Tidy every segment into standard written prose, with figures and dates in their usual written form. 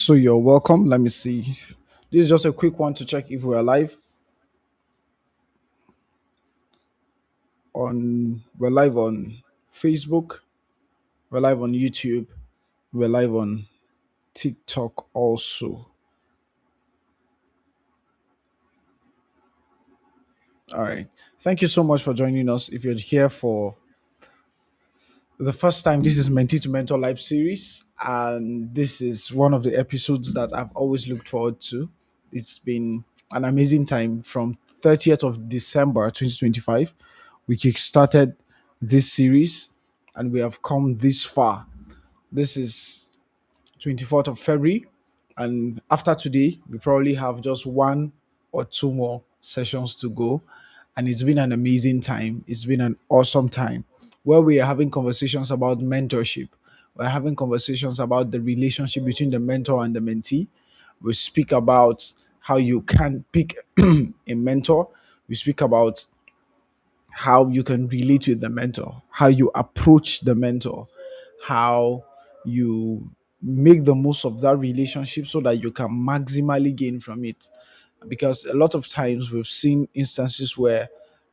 So you're welcome. Let me see. This is just a quick one to check if we're live we're live on Facebook, we're live on YouTube, we're live on TikTok also. All right. Thank you so much for joining us. If you're here for the first time, this is Mentee to Mentor Live series, and this is one of the episodes that I've always looked forward to. It's been an amazing time from 30th of December 2025. We kickstarted this series, and we have come this far. This is 24th of February, and after today, we probably have just one or two more sessions to go. And it's been an amazing time. It's been an awesome time where we are having conversations about mentorship. We're having conversations about the relationship between the mentor and the mentee. We speak about how you can pick a mentor. We speak about how you can relate with the mentor, how you approach the mentor, how you make the most of that relationship so that you can maximally gain from it. Because a lot of times we've seen instances where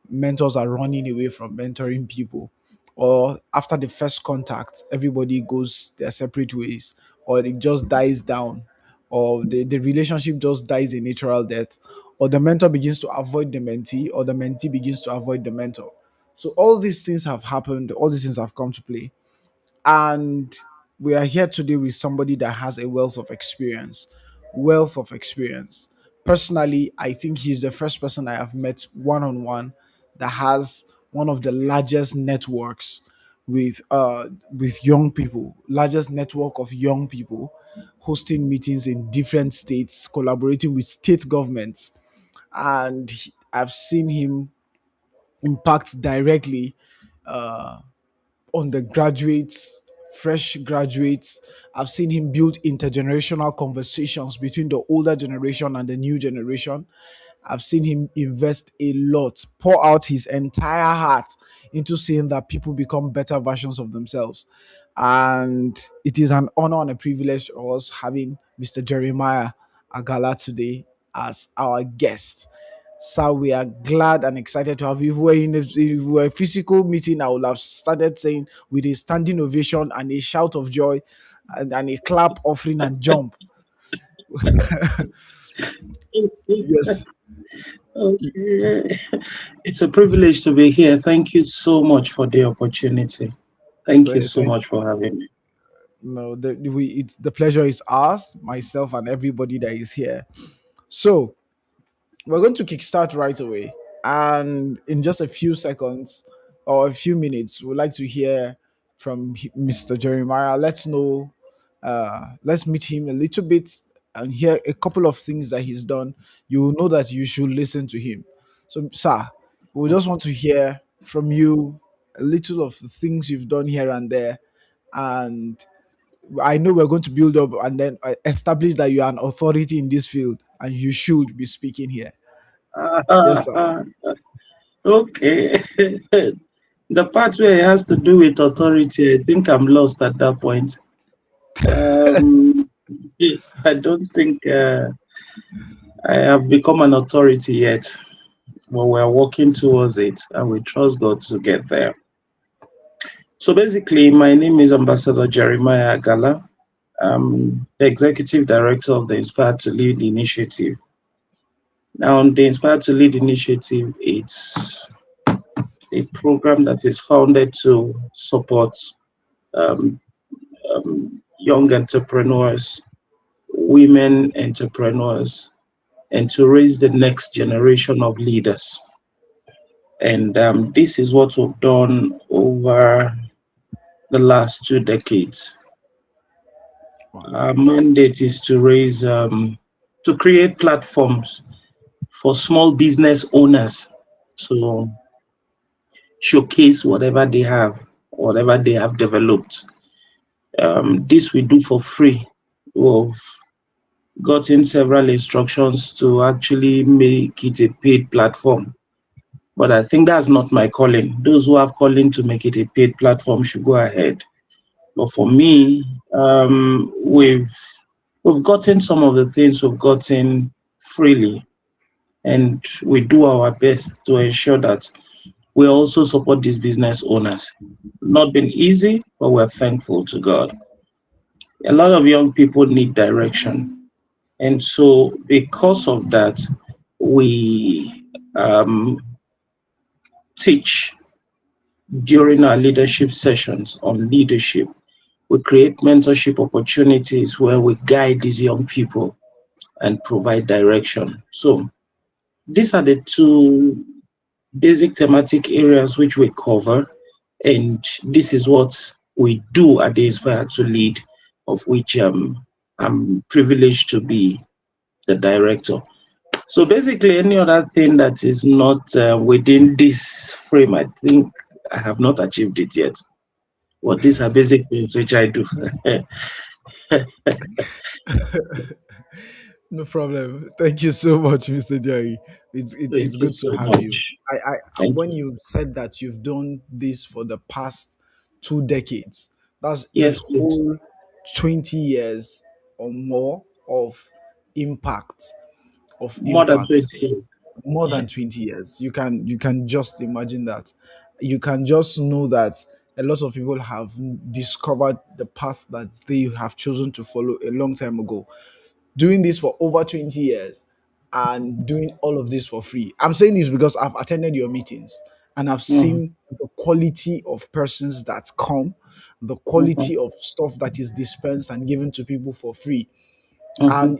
mentors are running away from mentoring people, or after the first contact, everybody goes their separate ways, or it just dies down, or the relationship just dies a natural death, or the mentor begins to avoid the mentee, or the mentee begins to avoid the mentor. So all these things have happened, all these things have come to play. And we are here today with somebody that has a wealth of experience. Wealth of experience. Personally, I think he's the first person I have met one on one that has one of the largest networks with young people, largest network of young people hosting meetings in different states, collaborating with state governments. And I've seen him impact directly on the graduates, fresh graduates. I've seen him build intergenerational conversations between the older generation and the new generation. I've seen him invest a lot, pour out his entire heart into seeing that people become better versions of themselves. And it is an honor and a privilege for us having Mr. Jeremiah Agala today as our guest. So we are glad and excited to have you. If we were a physical meeting, I would have started saying with a standing ovation and a shout of joy and a clap, offering and jump. Yes, Okay. It's a privilege to be here. Thank you so much for the opportunity. Thank you so thank much for having me. no, it's the pleasure is ours, myself and everybody that is here. So we're going to kickstart right away. And in just a few seconds or a few minutes, we'd like to hear from Mr. Jeremiah. Let's meet him a little bit and hear a couple of things that he's done. You will know that you should listen to him. So, sir, we just want to hear from you a little of the things you've done here and there. And I know we're going to build up and then establish that you are an authority in this field and you should be speaking here. Yes, sir. Okay. The part where it has to do with authority, I think I'm lost at that point. Um, I don't think I have become an authority yet, but we're working towards it and we trust God to get there. So basically, my name is Ambassador Jeremiah Agala. I'm the Executive Director of the Inspire to Lead initiative. Now, the Inspire to Lead initiative, it's a program that is founded to support um, young entrepreneurs, women entrepreneurs, and to raise the next generation of leaders. And this is what we've done over the last 2 decades. Wow. Our mandate is to to create platforms for small business owners to showcase whatever they have developed. This we do for free. We've gotten several instructions to actually make it a paid platform. But I think that's not my calling. Those who have calling to make it a paid platform should go ahead. But for me, we've gotten some of the things we've gotten freely, and we do our best to ensure that we also support these business owners. Not been easy, but we're thankful to God. A lot of young people need direction. And so, because of that, we teach during our leadership sessions on leadership. We create mentorship opportunities where we guide these young people and provide direction. So, these are the two basic thematic areas which we cover, and this is what we do at the Inspire to Lead, of which I'm privileged to be the director. So basically, any other thing that is not within this frame, I think I have not achieved it yet. Well, these are basic things which I do. No problem. Thank you so much, Mr. Jerry. It's Thank you good to so have you. much. Thank When you. you said that you've done this for the past 2 decades, that's a Yes, please. whole 20 years or more of impact of More than impact 20. more Yeah. than 20 years. You can just imagine that. You can just know that a lot of people have discovered the path that they have chosen to follow a long time ago, doing this for over 20 years and doing all of this for free. I'm saying this because I've attended your meetings and I've Mhm, seen the quality of persons that come, the mhm, quality of stuff that is dispensed and given to people for free. mhm. And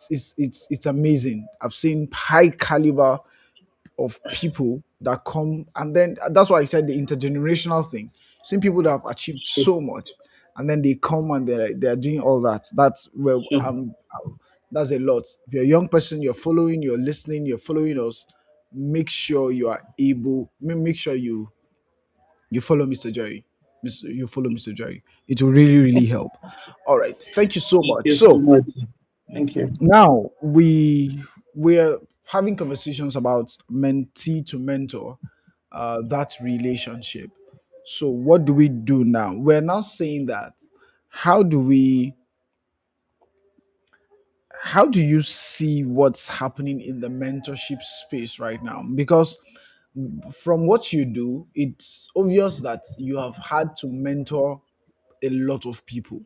it's amazing. I've seen high caliber of people that come, and then that's why I said the intergenerational thing. Seeing people that have achieved Sure, so much, and then they come and they're doing all that. That's where sure. that's a lot. If you're a young person, you're following, you're listening, you're following us. Make sure you are able. Make sure you follow Mr. Jerry. You follow Mr. Jerry. It will really really help. All right. Thank you so Thank much. you so So much. Thank you. now we're having conversations about mentee to mentor, that relationship. So what do we do now? We're now saying that how do we how do you see what's happening in the mentorship space right now? Because from what you do, it's obvious that you have had to mentor a lot of people,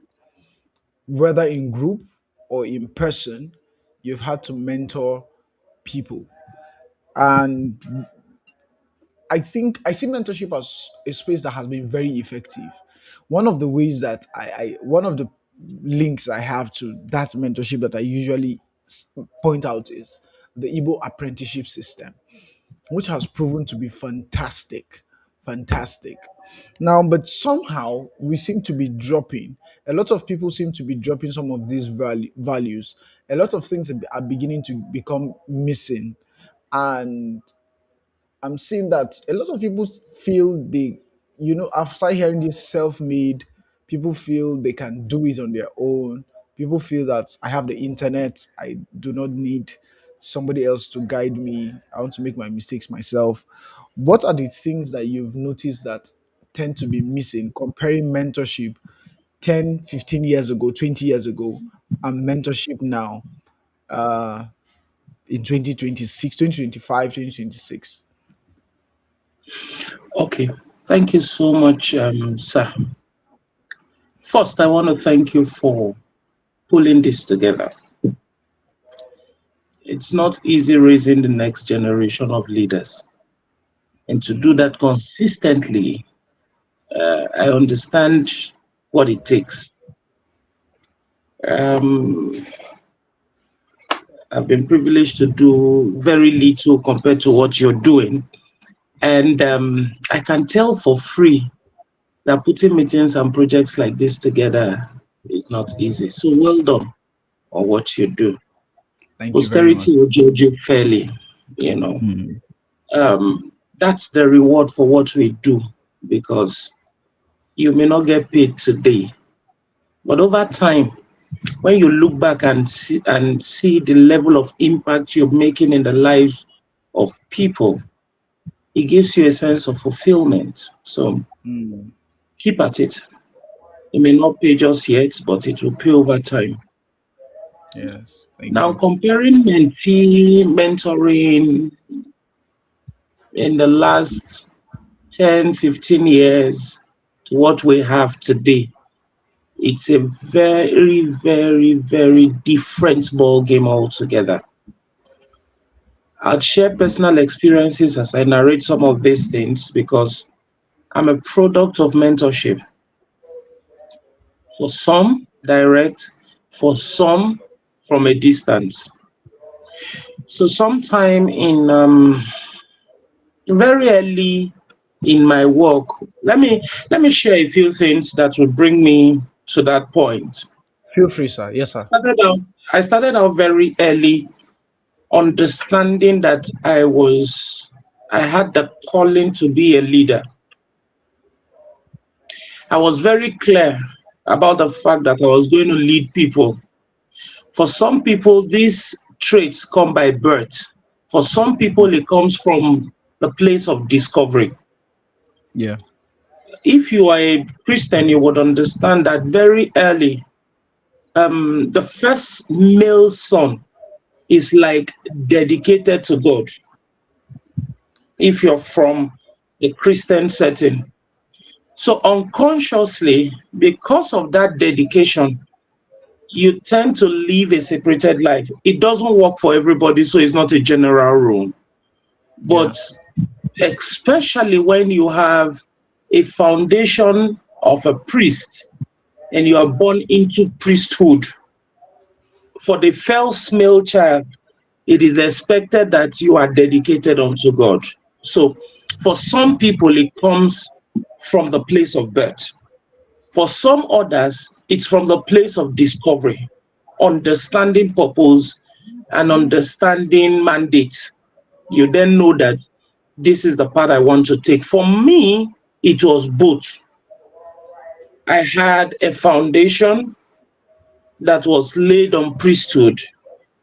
whether in group or in person. You've had to mentor people. And I think I see mentorship as a space that has been very effective. One of the ways that one of the links I have to that mentorship that I usually point out is the Igbo apprenticeship system, which has proven to be fantastic. Fantastic. Now, but somehow we seem to be dropping. A lot of people seem to be dropping some of these values. A lot of things are beginning to become missing. And I'm seeing that a lot of people feel after hearing this self-made, people feel they can do it on their own. People feel that I have the internet. I do not need somebody else to guide me. I want to make my mistakes myself. What are the things that you've noticed that tend to be missing comparing mentorship 10, 15 years ago, 20 years ago, and mentorship now, in 2026, 2025, 2026? Okay. Thank you so much, sir. First, I want to thank you for pulling this together. It's not easy raising the next generation of leaders. And to do that consistently, I understand what it takes. Um, I've been privileged to do very little compared to what you're doing. And I can tell for free that putting meetings and projects like this together is not easy. So well done on what you do. Thank you very Posterity much. will judge you fairly, you know. Mm, That's the reward for what we do, because you may not get paid today, but over time, when you look back and see the level of impact you're making in the lives of people, it gives you a sense of fulfillment. So mm. keep at it. It may not pay just yet, but it will pay over time. Yes. Thank Now, you. comparing mentee mentoring in the last 10, 15 years to what we have today, it's a very, very, very different ball game altogether. I'll share personal experiences as I narrate some of these things because I'm a product of mentorship. For some, direct, for some, from a distance. So, sometime in very early in my work, let me share a few things that will bring me to that point. Feel free, sir. Yes, sir. Started out, I started out very early, understanding that I had the calling to be a leader. I was very clear about the fact that I was going to lead people. For some people, these traits come by birth. For some people, it comes from the place of discovery. Yeah. If you are a Christian, you would understand that very early, the first male son is like dedicated to God. If you're from a Christian setting, so unconsciously, because of that dedication, you tend to live a separated life. It doesn't work for everybody, so it's not a general rule. Yeah. But especially when you have a foundation of a priest and you are born into priesthood, for the first male child, it is expected that you are dedicated unto God. So for some people, it comes from the place of birth. For some others, it's from the place of discovery, understanding purpose and understanding mandate. You then know that this is the path I want to take. For me, it was both. I had a foundation that was laid on priesthood,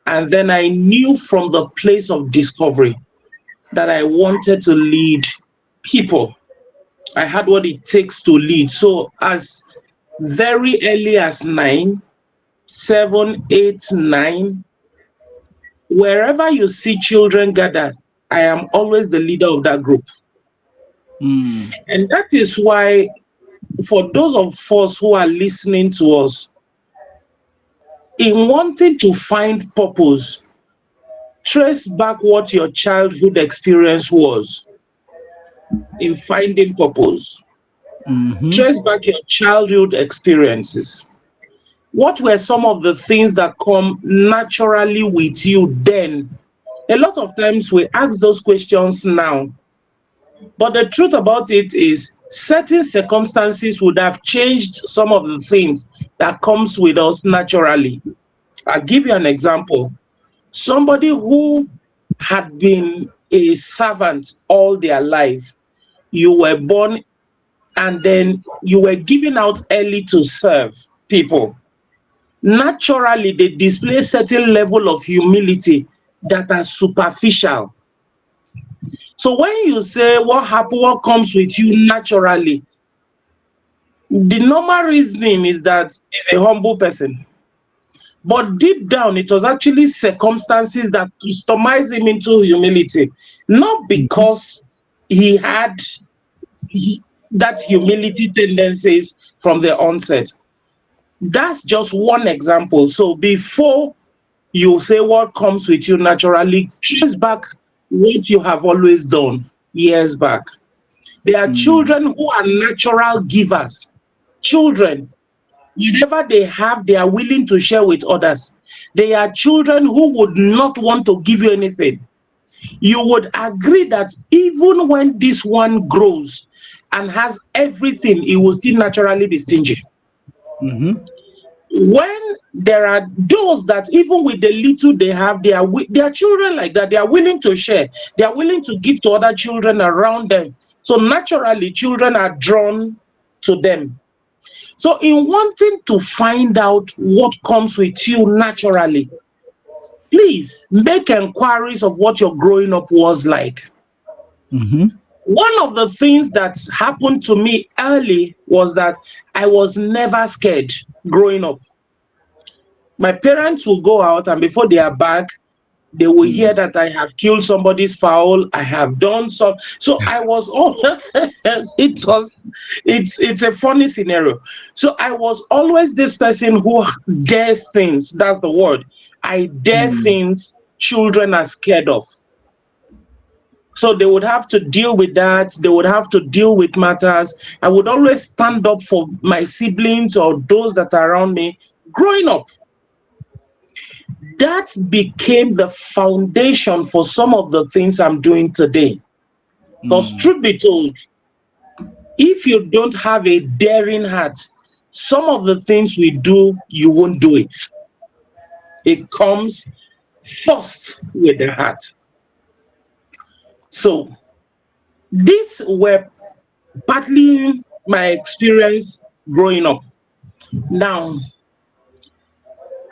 and then I knew from the place of discovery that I wanted to lead people. I had what it takes to lead. So, as very early as 9, 7, 8, 9, wherever you see children gathered, I am always the leader of that group. Mm. And that is why, for those of us who are listening to us, in wanting to find purpose, trace back what your childhood experience was in finding purpose. Mm-hmm. Trace back your childhood experiences. What were some of the things that come naturally with you then? A lot of times we ask those questions now, but the truth about it is certain circumstances would have changed some of the things that comes with us naturally. I'll give you an example. Somebody who had been a servant all their life, you were born and then you were given out early to serve people. Naturally, they display certain level of humility that are superficial. So when you say what happened, what comes with you naturally, the normal reasoning is that he's a humble person. But deep down, it was actually circumstances that customized him into humility, not because he had that humility tendencies from the onset. That's just one example. So before you say what comes with you naturally, trace back what you have always done years back. There are Mm. children who are natural givers. Children, whatever they have, they are willing to share with others. They are children who would not want to give you anything. You would agree that even when this one grows and has everything, he will still naturally be stingy. Mm-hmm. When there are those that even with the little they have, they are children like that. They are willing to share. They are willing to give to other children around them. So naturally, children are drawn to them. So in wanting to find out what comes with you naturally, please make inquiries of what your growing up was like. Mm-hmm. One of the things that happened to me early was that I was never scared growing up. My parents will go out, and before they are back, they will hear that I have killed somebody's fowl. I have done some. So I was all. It's a funny scenario. So I was always this person who dares things. That's the word. I dare things children are scared of. So they would have to deal with that. They would have to deal with matters. I would always stand up for my siblings or those that are around me. Growing up, that became the foundation for some of the things I'm doing today. Because truth be told, if you don't have a daring heart, some of the things we do, you won't do it. It comes first with the heart. So these were partly my experience growing up. Now,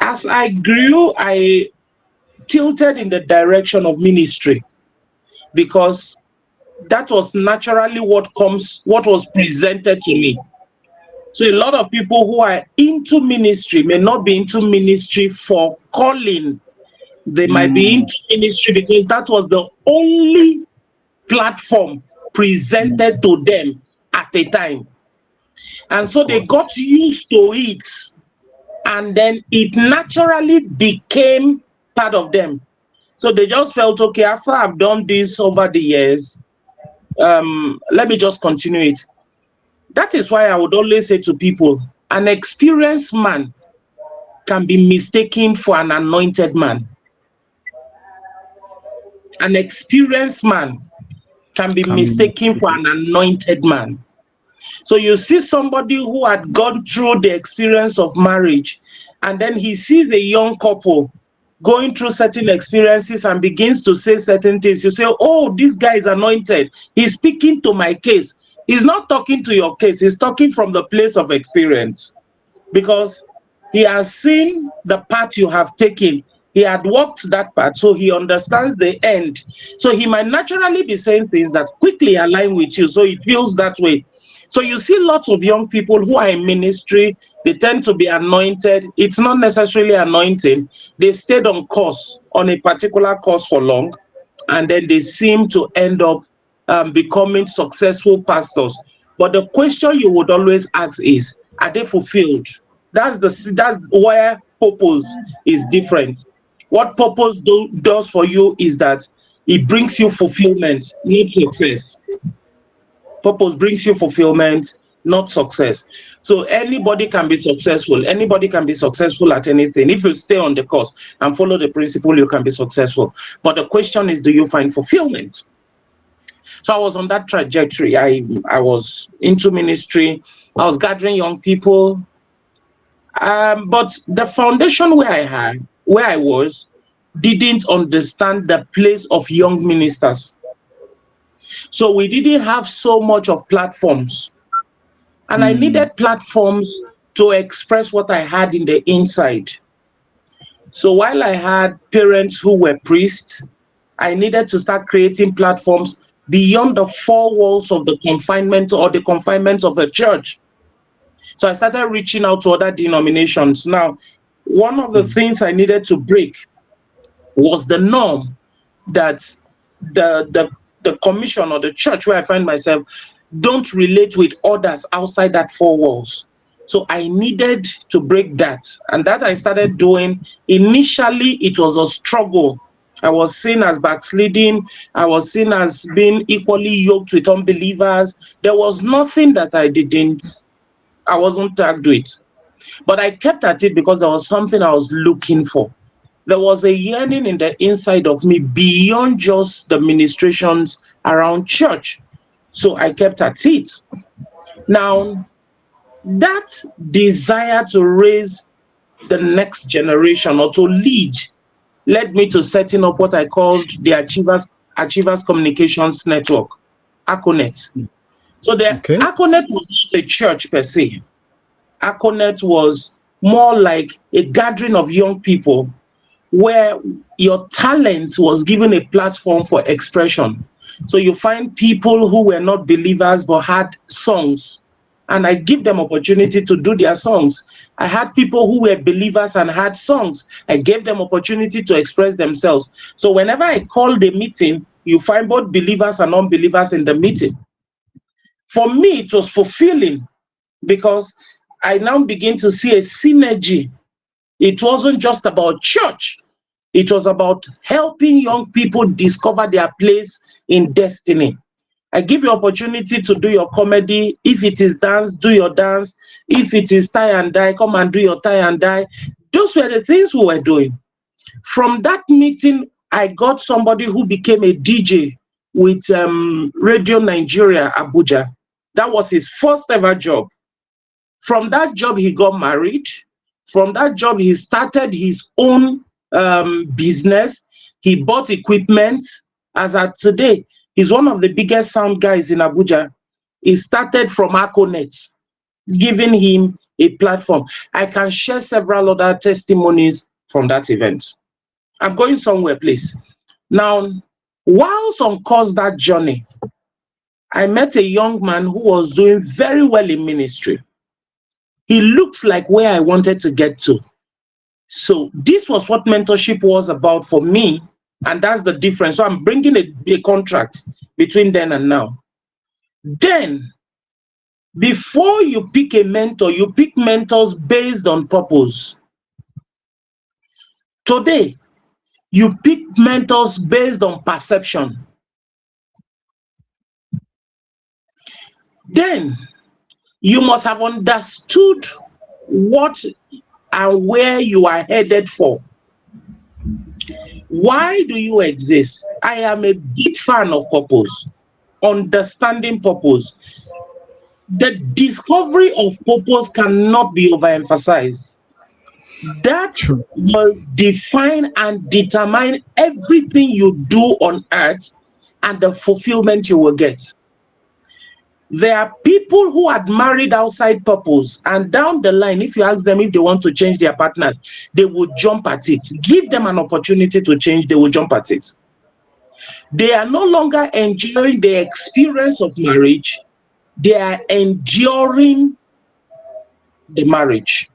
as I grew, I tilted in the direction of ministry because that was naturally what was presented to me. So a lot of people who are into ministry may not be into ministry for calling. They might be into ministry because that was the only platform presented to them at a time. And so they got used to it, and then it naturally became part of them. So they just felt, okay, after I've done this over the years, let me just continue it. That is why I would always say to people, an experienced man can be mistaken for an anointed man. An experienced man can be mistaken for an anointed man. So you see somebody who had gone through the experience of marriage, and then he sees a young couple going through certain experiences and begins to say certain things. You say, oh, this guy is anointed. He's speaking to my case. He's not talking to your case. He's talking from the place of experience, because he has seen the path you have taken. He had walked that path, so he understands the end. So he might naturally be saying things that quickly align with you, so it feels that way. So you see lots of young people who are in ministry, they tend to be anointed. It's not necessarily anointing. They've stayed on course, on a particular course for long, and then they seem to end up becoming successful pastors. But the question you would always ask is, are they fulfilled? That's where purpose is different. What purpose does for you is that it brings you fulfillment, not success. Purpose brings you fulfillment, not success. So anybody can be successful. Anybody can be successful at anything. If you stay on the course and follow the principle, you can be successful. But the question is, do you find fulfillment? So I was on that trajectory. I was into ministry. I was gathering young people. But the foundation where I was, didn't understand the place of young ministers. So we didn't have so much of platforms. And I needed platforms to express what I had in the inside. So while I had parents who were priests, I needed to start creating platforms beyond the four walls of the confinement of a church. So I started reaching out to other denominations. Now, one of the things I needed to break was the norm that the commission or the church where I find myself don't relate with others outside that four walls. So I needed to break that. And that I started doing. Initially, it was a struggle. I was seen as backsliding. I was seen as being equally yoked with unbelievers. There was nothing that I wasn't tagged with. But I kept at it because there was something I was looking for. There was a yearning in the inside of me beyond just the ministrations around church. So I kept at it. Now, that desire to raise the next generation or to lead led me to setting up what I called the Achievers Communications Network, ACONET. So the ACONET was not a church per se. ACONET was more like a gathering of young people where your talent was given a platform for expression. So you find people who were not believers but had songs, and I give them opportunity to do their songs. I had people who were believers and had songs. I gave them opportunity to express themselves. So whenever I call the meeting, you find both believers and unbelievers in the meeting. For me, it was fulfilling because I now begin to see a synergy. It wasn't just about church. It was about helping young people discover their place in destiny. I give you opportunity to do your comedy. If it is dance, do your dance. If it is tie and dye, come and do your tie and dye. Those were the things we were doing. From that meeting, I got somebody who became a DJ with Radio Nigeria, Abuja. That was his first ever job. From that job, he got married. From that job, he started his own business. He bought equipment. As at today, he's one of the biggest sound guys in Abuja. He started from Aconet, giving him a platform. I can share several other testimonies from that event. I'm going somewhere, please. Now, whilst on course that journey, I met a young man who was doing very well in ministry. He looked like where I wanted to get to. So this was what mentorship was about for me, and that's the difference. So I'm bringing a contrast between then and now. Then, before you pick a mentor, you pick mentors based on purpose. Today, you pick mentors based on perception. Then, you must have understood what and where you are headed for. Why do you exist? I am a big fan of purpose, understanding purpose. The discovery of purpose cannot be overemphasized. That True. will define and determine everything you do on earth and the fulfillment you will get. There are people who had married outside purpose, and down the line, if you ask them if they want to change their partners, they will jump at it. Give them an opportunity to change, they will jump at it. They are no longer enjoying the experience of marriage, they are enduring the marriage.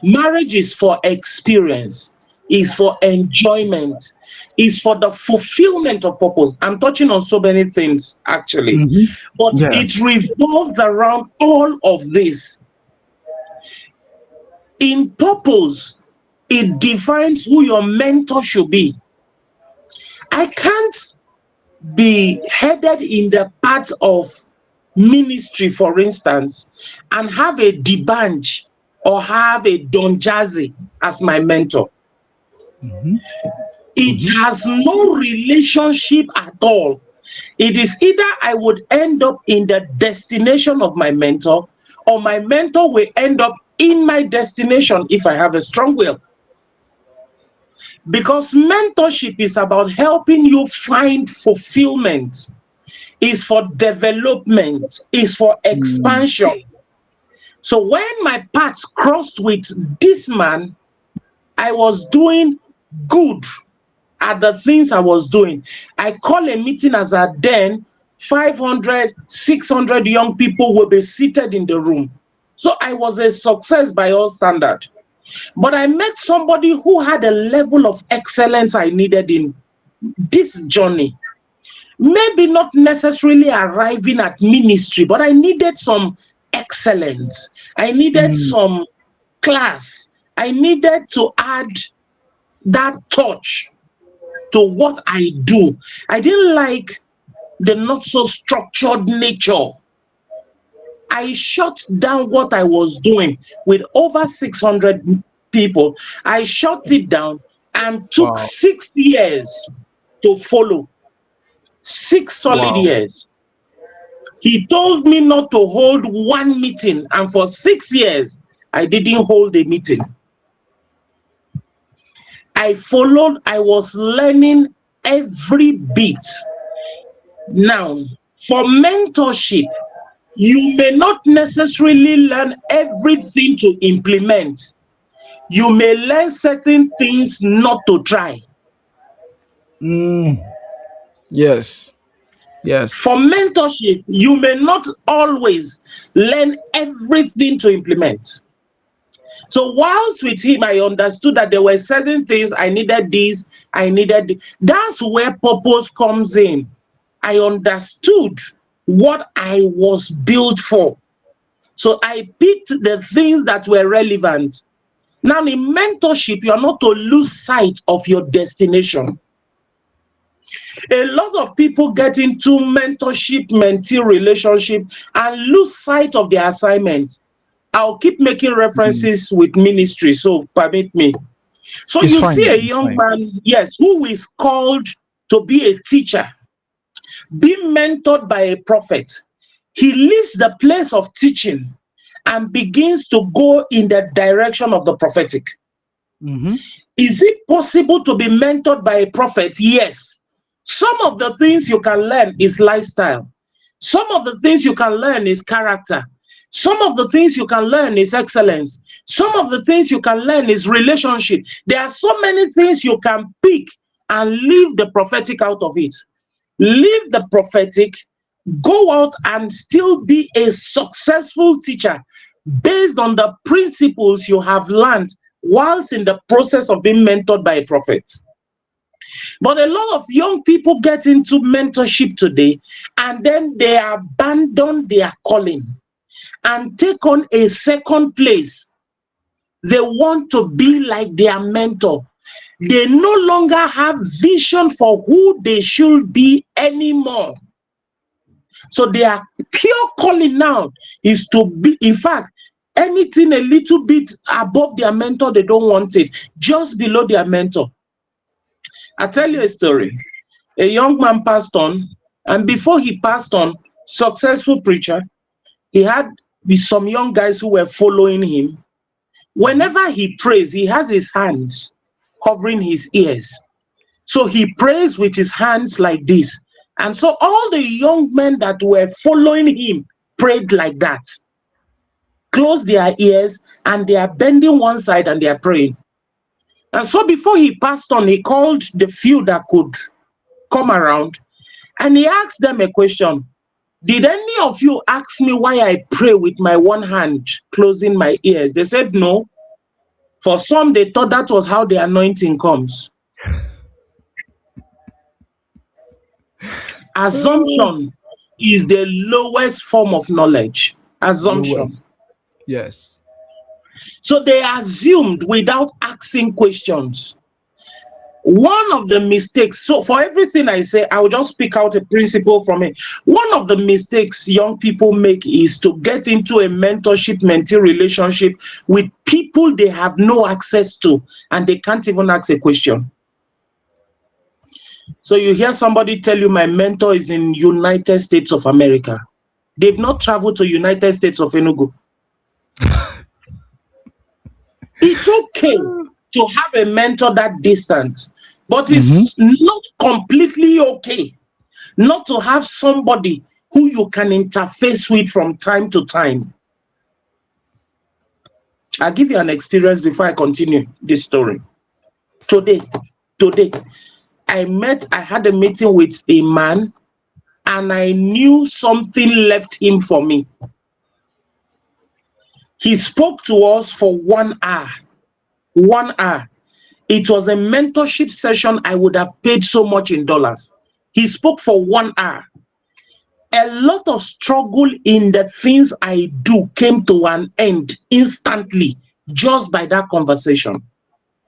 Marriage is for experience, is for enjoyment, is for the fulfillment of purpose. I'm touching on so many things actually, Mhm. but it Yes. revolves around all of this. In purpose, it defines who your mentor should be. I can't be headed in the path of ministry, for instance, and have a Dibanj or have a Don Jazzy as my mentor. It Mhm. has no relationship at all. It is either I would end up in the destination of my mentor, or my mentor will end up in my destination if I have a strong will. Because mentorship is about helping you find fulfillment, is for development, is for Mm. expansion. So when my paths crossed with this man, I was doing good at the things I was doing. I call a meeting as at then 500, 600 young people will be seated in the room. So I was a success by all standard. But I met somebody who had a level of excellence I needed in this journey. Maybe not necessarily arriving at ministry, but I needed some excellence. I needed Mm. some class. I needed to add that touch to what I do. I didn't like the not so structured nature. I shut down what I was doing with over 600 people. I shut it down and took Wow. 6 years to follow. 6 solid Wow. years. He told me not to hold one meeting, and for 6 years, I didn't hold a meeting. I followed, I was learning every bit. Now, for mentorship, you may not necessarily learn everything to implement. You may learn certain things not to try. Mm. Yes. For Yes. mentorship, you may not always learn everything to implement. So whilst with him, I understood that there were certain things I needed this, I needed that's where purpose comes in. I understood what I was built for. So I picked the things that were relevant. Now, in mentorship, you are not to lose sight of your destination. A lot of people get into mentorship, mentee relationship and lose sight of their assignment. I'll keep making Mm. references with ministry, so permit me. So It's you see fine. a It's young fine. man, yes, who is called to be a teacher, being mentored by a prophet. He leaves the place of teaching and begins to go in the direction of the prophetic. Mm-hmm. Is it possible to be mentored by a prophet? Yes. Some of the things you can learn is lifestyle. Some of the things you can learn is character. Some of the things you can learn is excellence. Some of the things you can learn is relationship. There are so many things you can pick and leave the prophetic out of it. Leave the prophetic, go out and still be a successful teacher based on the principles you have learned whilst in the process of being mentored by a prophet. But a lot of young people get into mentorship today and then they abandon their calling and take on a second place. They want to be like their mentor. They no longer have vision for who they should be anymore. So their pure calling now is to be, in fact, anything a little bit above their mentor, they don't want it. Just below their mentor. I tell you a story. A young man passed on, and before he passed on, successful preacher, he had some young guys who were following him. Whenever he prays, he has his hands covering his ears. So he prays with his hands like this. And so all the young men that were following him prayed like that, close their ears, and they are bending one side and they are praying. And so before he passed on, he called the few that could come around and he asked them a question. Did any of you ask me why I pray with my one hand closing my ears? They said no. For some, they thought that was how the anointing comes. Oh, Assumption is the lowest form of knowledge. Assumption. lowest. Yes. So they assumed without asking questions. One of the mistakes, so for everything I say, I will just pick out a principle from it. One of the mistakes young people make is to get into a mentorship mentee relationship with people they have no access to and they can't even ask a question. So you hear somebody tell you my mentor is in United States of America. They've not traveled to United States of Enugu. It's okay to have a mentor that distant, but Mm-hmm. it's not completely okay not to have somebody who you can interface with from time to time. I'll give you an experience before I continue this story. Today, today, I had a meeting with a man and I knew something left him for me. He spoke to us for 1 hour. 1 hour. It was a mentorship session I would have paid so much in dollars. He spoke for 1 hour. A lot of struggle in the things I do came to an end instantly just by that conversation.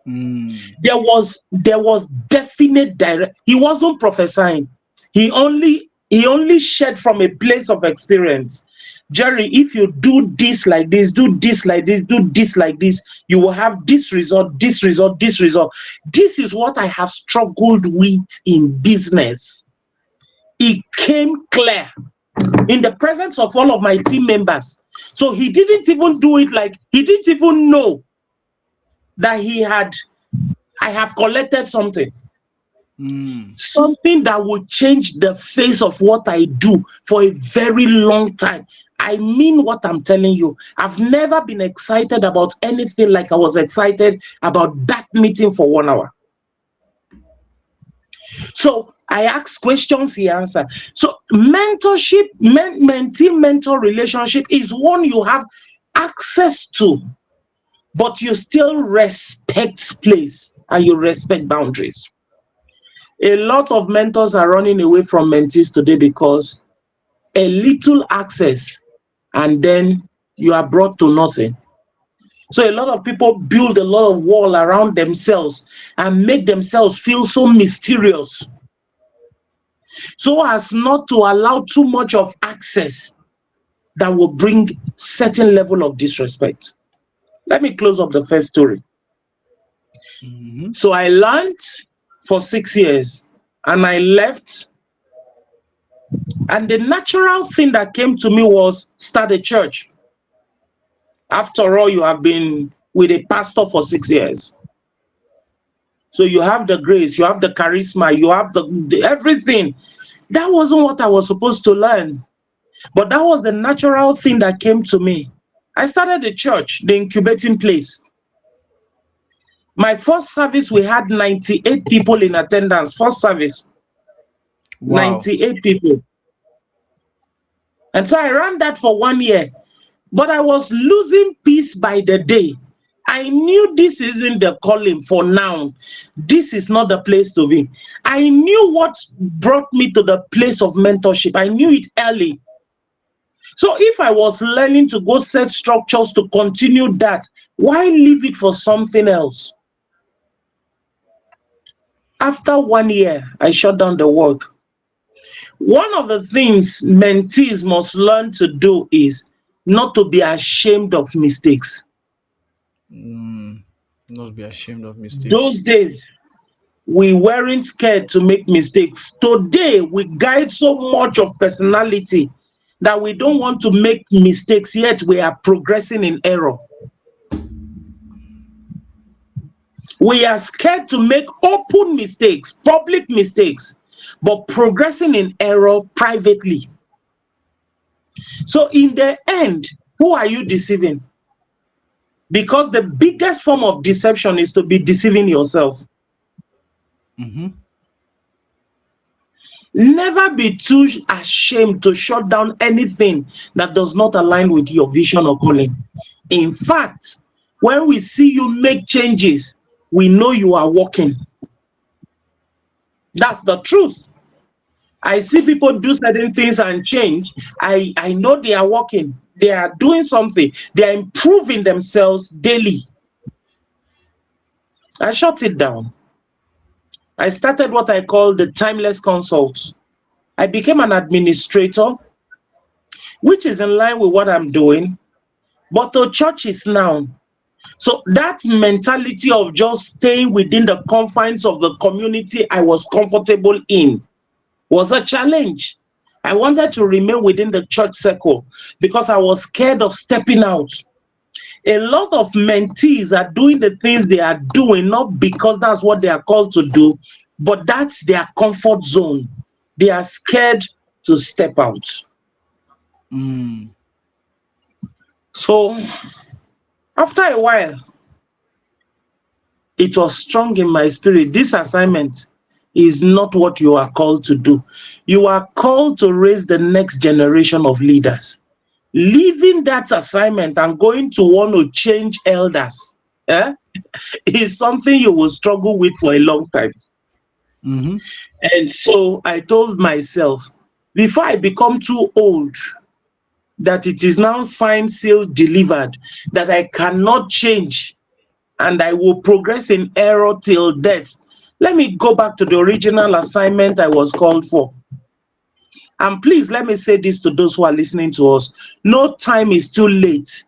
Mm. There was definite direct. He wasn't prophesying. He only shared from a place of experience. Jerry, if you do this like this, do this like this, do this like this, you will have this result, this result, this result. This is what I have struggled with in business. It came clear in the presence of all of my team members. So he didn't even do it like he didn't even know that I have collected something. Mm. Something that will change the face of what I do for a very long time. I mean what I'm telling you. I've never been excited about anything like I was excited about that meeting for 1 hour. So I ask questions, he answers. So mentorship, mentee mentor relationship is one you have access to, but you still respect place and you respect boundaries. A lot of mentors are running away from mentees today because a little access and then you are brought to nothing. So a lot of people build a lot of wall around themselves and make themselves feel so mysterious so as not to allow too much of access that will bring certain level of disrespect. Let me close up the first story. Mm-hmm. So I learned for 6 years and I left, and the natural thing that came to me was start a church. After all, you have been with a pastor for 6 years. So you have the grace, you have the charisma, you have the everything. That wasn't what I was supposed to learn, but that was the natural thing that came to me. I started the church, the incubating place. My first service, we had 98 people in attendance. First service, Wow. 98 people. And so I ran that for 1 year, but I was losing peace by the day. I knew this isn't the calling for now. This is not the place to be. I knew what brought me to the place of mentorship. I knew it early. So if I was learning to go set structures to continue that, why leave it for something else? After 1 year, I shut down the work. One of the things mentees must learn to do is not to be ashamed of mistakes. Mm, not be ashamed of mistakes. Those days, we weren't scared to make mistakes. Today, we guide so much of personality that we don't want to make mistakes, yet we are progressing in error. We are scared to make open mistakes, public mistakes, but progressing in error privately. So, in the end, who are you deceiving? Because the biggest form of deception is to be deceiving yourself. Mm-hmm. Never be too ashamed to shut down anything that does not align with your vision or calling. In fact, when we see you make changes, we know you are working. That's the truth. I see people do certain things and change. I know they are working. They are doing something. They are improving themselves daily. I shut it down. I started what I call the timeless consult. I became an administrator, which is in line with what I'm doing, but the church is now. So that mentality of just staying within the confines of the community I was comfortable in was a challenge. I wanted to remain within the church circle because I was scared of stepping out. A lot of mentees are doing the things they are doing not because that's what they are called to do, but that's their comfort zone. They are scared to step out. Mm. So after a while, it was strong in my spirit. This assignment is not what you are called to do. You are called to raise the next generation of leaders. Leaving that assignment and going to want to change elders is something you will struggle with for a long time. Mm-hmm. And so I told myself, before I become too old, that it is now signed, sealed, delivered, that I cannot change and I will progress in error till death. Let me go back to the original assignment I was called for. And please let me say this to those who are listening to us. No time is too late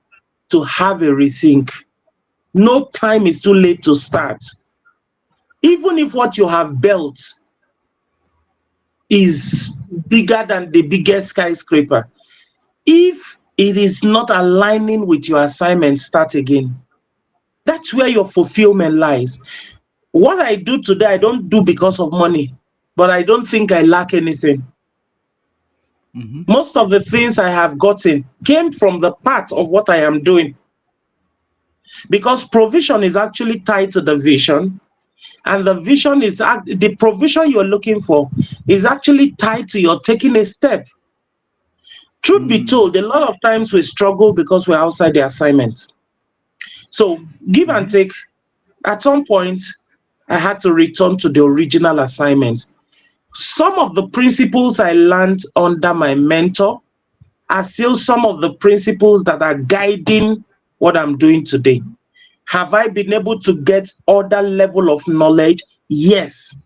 to have a rethink. No time is too late to start. Even if what you have built is bigger than the biggest skyscraper, if it is not aligning with your assignment, start again. That's where your fulfillment lies. What I do today, I don't do because of money, but I don't think I lack anything. Mm-hmm. Most of the things I have gotten came from the part of what I am doing, because provision is actually tied to the vision And the vision is the provision you're looking for is actually tied to your taking a step. Truth be Mm. told, a lot of times we struggle because we're outside the assignment. So, give and Mhm. take. At some point, I had to return to the original assignment. Some of the principles I learned under my mentor are still some of the principles that are guiding what I'm doing today. Have I been able to get other level of knowledge? Yes.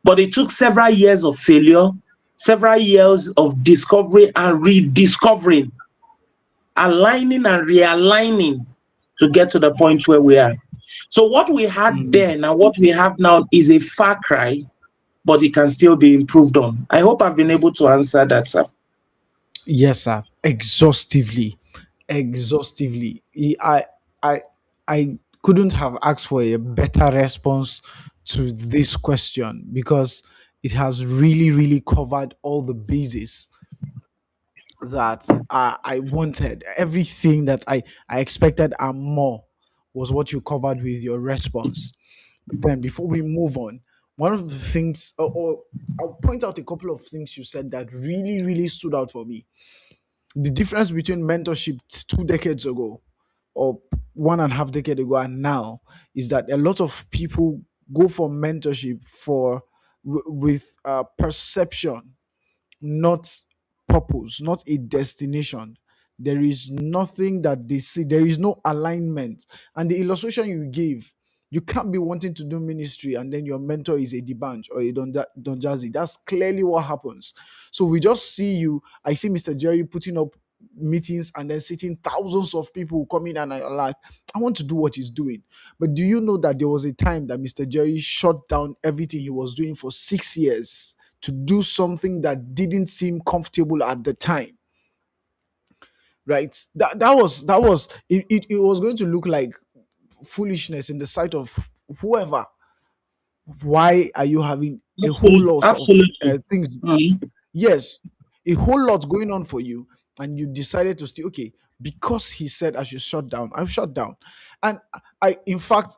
But it took several years of failure, several years of discovery and rediscovering, aligning and realigning to get to the point where we are. So what we had Mm. then and what we have now is a far cry, but it can still be improved on. I hope I've been able to answer that, sir. Yes, sir. Exhaustively, exhaustively. I, I couldn't have asked for a better response to this question because it has really, really covered all the bases that I wanted. Everything that I expected and more was what you covered with your response. But then, before we move on, one of the things, or I'll point out a couple of things you said that really, really stood out for me. The difference between mentorship 2 decades ago or 1.5 decade ago and now is that a lot of people go for mentorship with perception, not purpose, not a destination. There is nothing that they see, there is no alignment. And the illustration you gave, you can't be wanting to do ministry and then your mentor is a debanch or a Don Jazzy. That's clearly what happens. So we just see you. I see Mr. Jerry putting up meetings and then sitting thousands of people who come in and are like, I want to do what he's doing. But do you know that there was a time that Mr. Jerry shut down everything he was doing for 6 years to do something that didn't seem comfortable at the time, right? It was going to look like foolishness in the sight of whoever. Why are you having a whole Absolutely. lot of Absolutely. things? Mhm. Yes, a whole lot going on for you, and you decided to stay. Okay, because he said I should shut down, I've shut down. And in fact,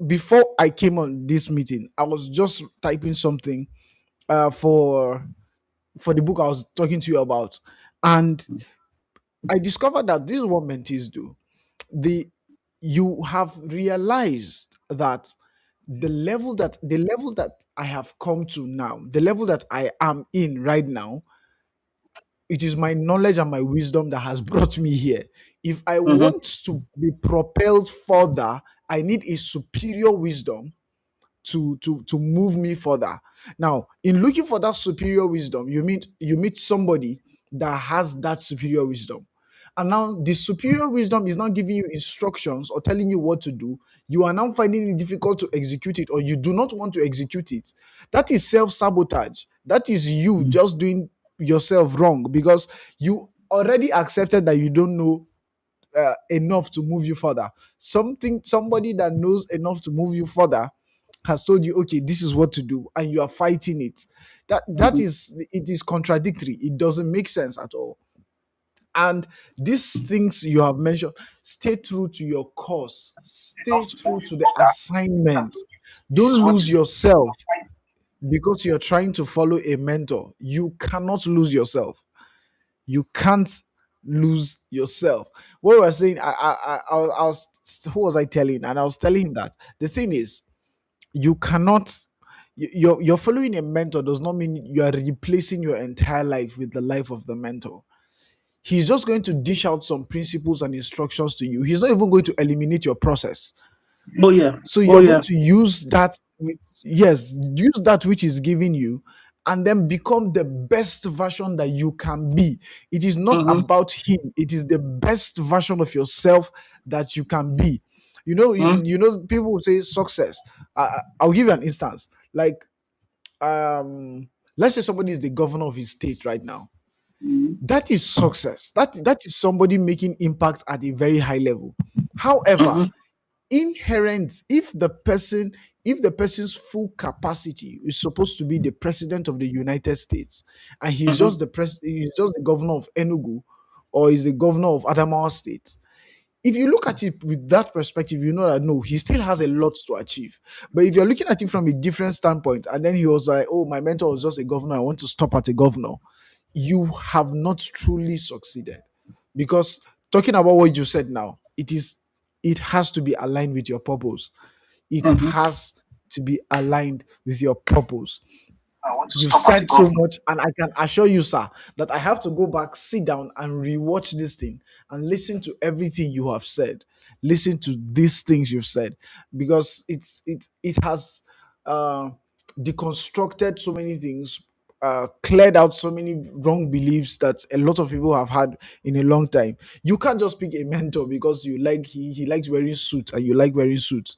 before I came on this meeting, I was just typing something uh, for for the book I was talking to you about. And I discovered that this is what mentees do. The You have realized that the level that I have come to now, the level that I am in right now, it is my knowledge and my wisdom that has brought me here. If I Mhm. want to be propelled further, I need a superior wisdom to move me further. Now, in looking for that superior wisdom, you meet somebody that has that superior wisdom. And now the superior wisdom is not giving you instructions or telling you what to do. You are now finding it difficult to execute it, or you do not want to execute it. That is self-sabotage. That is you just doing yourself wrong because you already accepted that you don't know enough to move you further. Somebody that knows enough to move you further has told you, okay, this is what to do, and you are fighting it. That Mhm. is, it is contradictory. It doesn't make sense at all. And these things you have mentioned, stay true to your course, stay true to the assignment. Don't lose yourself because you're trying to follow a mentor. You cannot lose yourself. You can't lose yourself. What we were saying, I was, who was I telling? And I was telling him that the thing is, you cannot. You're following a mentor does not mean you are replacing your entire life with the life of the mentor. He's just going to dish out some principles and instructions to you. He's not even going to eliminate your process. Oh yeah. So Oh you're going yeah. to use that, yes, use that which is giving you, and then become the best version that you can be. It is not Mhm. about him, it is the best version of yourself that you can be. Mhm. People will say success. I'll give you an instance. Like, let's say somebody is the governor of his state right now. Mhm. That is success. That is somebody making impact at a very high level. However, Mhm. inherent, if the person's full capacity is supposed to be the president of the United States, and Mhm. he's just the governor of Enugu, or is the governor of Adamawa State, if you look at it with that perspective, you know that no, he still has a lot to achieve. But if you're looking at it from a different standpoint, and then he was like, "Oh, my mentor was just a governor. I want to stop at a governor," you have not truly succeeded. Because talking about what you said now, it has to be aligned with your purpose. It Mhm. has to be aligned with your purpose. I want to You've stop at a said so government. much, and I can assure you, sir, that I have to go back, sit down, and rewatch this thing and listen to everything you have said. Listen to these things you've said because it has uh, deconstructed so many things, cleared out so many wrong beliefs that a lot of people have had in a long time. You can't just pick a mentor because you like he likes wearing suits and you like wearing suits.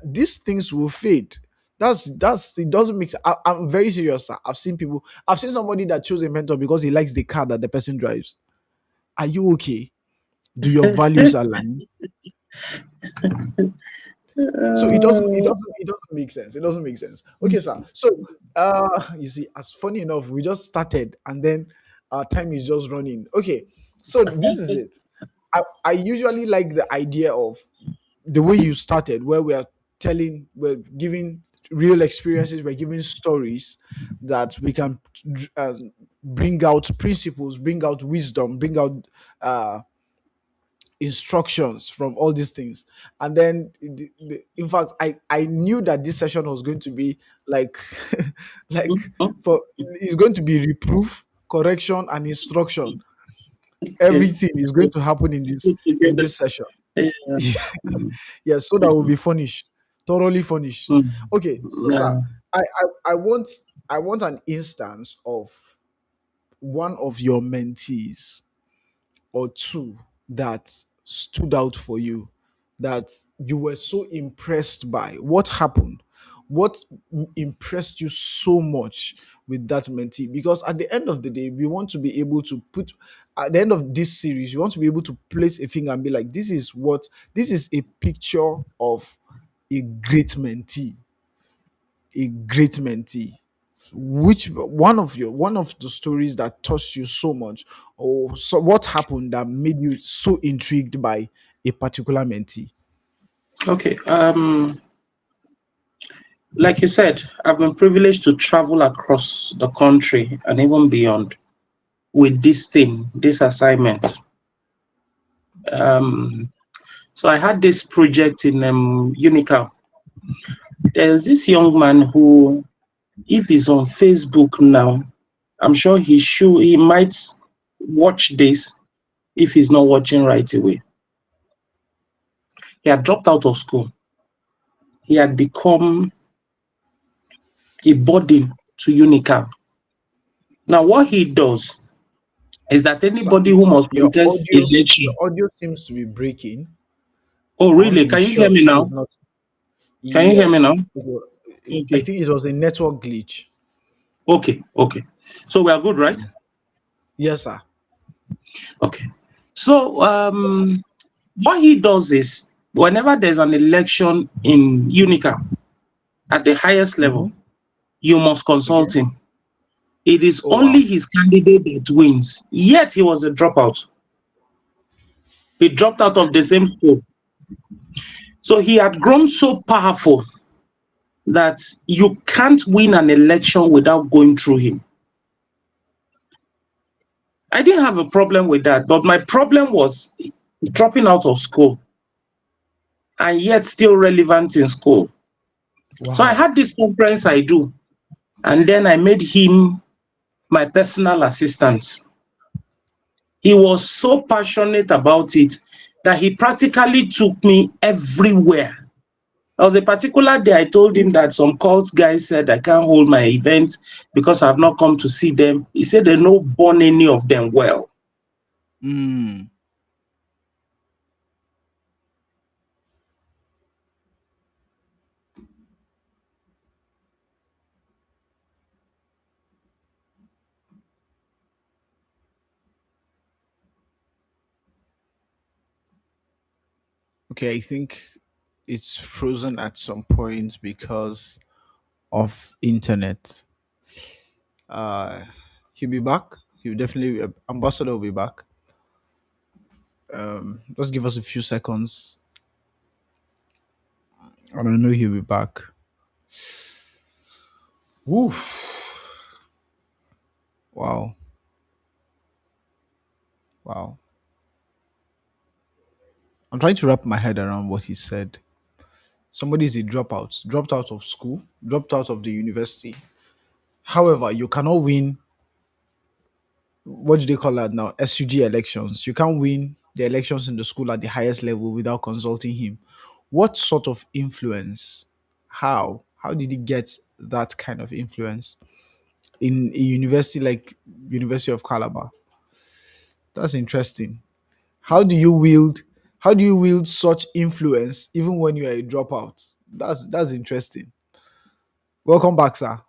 These things will fade. That's it doesn't make sense. I'm very serious, sir. I've seen somebody that chose a mentor because he likes the car that the person drives. Are you okay? Do your values align? So it doesn't make sense. It doesn't make sense. Okay, sir. So you see, as funny enough, we just started and then our time is just running. Okay, so this is it. I usually like the idea of the way you started, where we're giving real experiences, we're giving stories that we can uh, bring out principles, bring out wisdom, bring out uh, instructions from all these things. And then, in fact, I knew that this session was going to be like, like for it's going to be reproof, correction, and instruction. Okay. Everything is going to happen in this Put together. session. Yeah. Yes, so that will be furnished, thoroughly furnished. Mm. Okay, so sir, Yeah. I want an instance of one of your mentees or two that stood out for you, that you were so impressed by. What happened? What impressed you so much with that mentee? Because at the end of the day, we want to be able to put, at the end of this series, we want to be able to place a finger and be like, this is a picture of a great mentee, a great mentee. Which one of the stories that touched you so much, or so what happened that made you so intrigued by a particular mentee? Okay. Like you said, I've been privileged to travel across the country and even beyond with this thing, this assignment. Um, so I had this project in Unica. There's this young man who, if he's on Facebook now, I'm sure he might watch this if he's not watching right away. He had dropped out of school. He had become a burden to Unica. Now, what he does is that Sir, anybody who must contest your election. audio seems to be breaking. Oh, I want really? to be Can you hear sure me it's now? not. Can you hear me Yes, now? I Okay. think it was a network glitch. Okay. Okay. So we are good, right? Yes, sir. Okay. So what he does is whenever there's an election in Unica at the highest Hmm. level, you must Okay. consult him. It is Oh only wow. his candidate that wins. Yet he was a dropout. He dropped out of the same school. So he had grown so powerful that you can't win an election without going through him. I didn't have a problem with that, but my problem was dropping out of school and yet still relevant in school. So I Wow. had this conference I do, and then I made him my personal assistant. He was so passionate about it that he practically took me everywhere. There was a particular day I told him that some cult guys said I can't hold my event because I've not come to see them. He said they no born any of them well. Mm. Okay, I think it's frozen at some point because of internet. Uh, he'll be back. He'll definitely, ambassador will be back. Just give us a few seconds. I don't know he'll be back. Woof. Wow. Wow. I'm trying to wrap my head around what he said. Somebody is a dropout, dropped out of school, dropped out of the university. However, you cannot win, what do they call that now? SUG elections. You can't win the elections in the school at the highest level without consulting him. What sort of influence? How? How did he get that kind of influence in a university like University of Calabar? That's interesting. How do you wield how do you wield such influence even when you are a dropout? That's interesting. Welcome back, sir.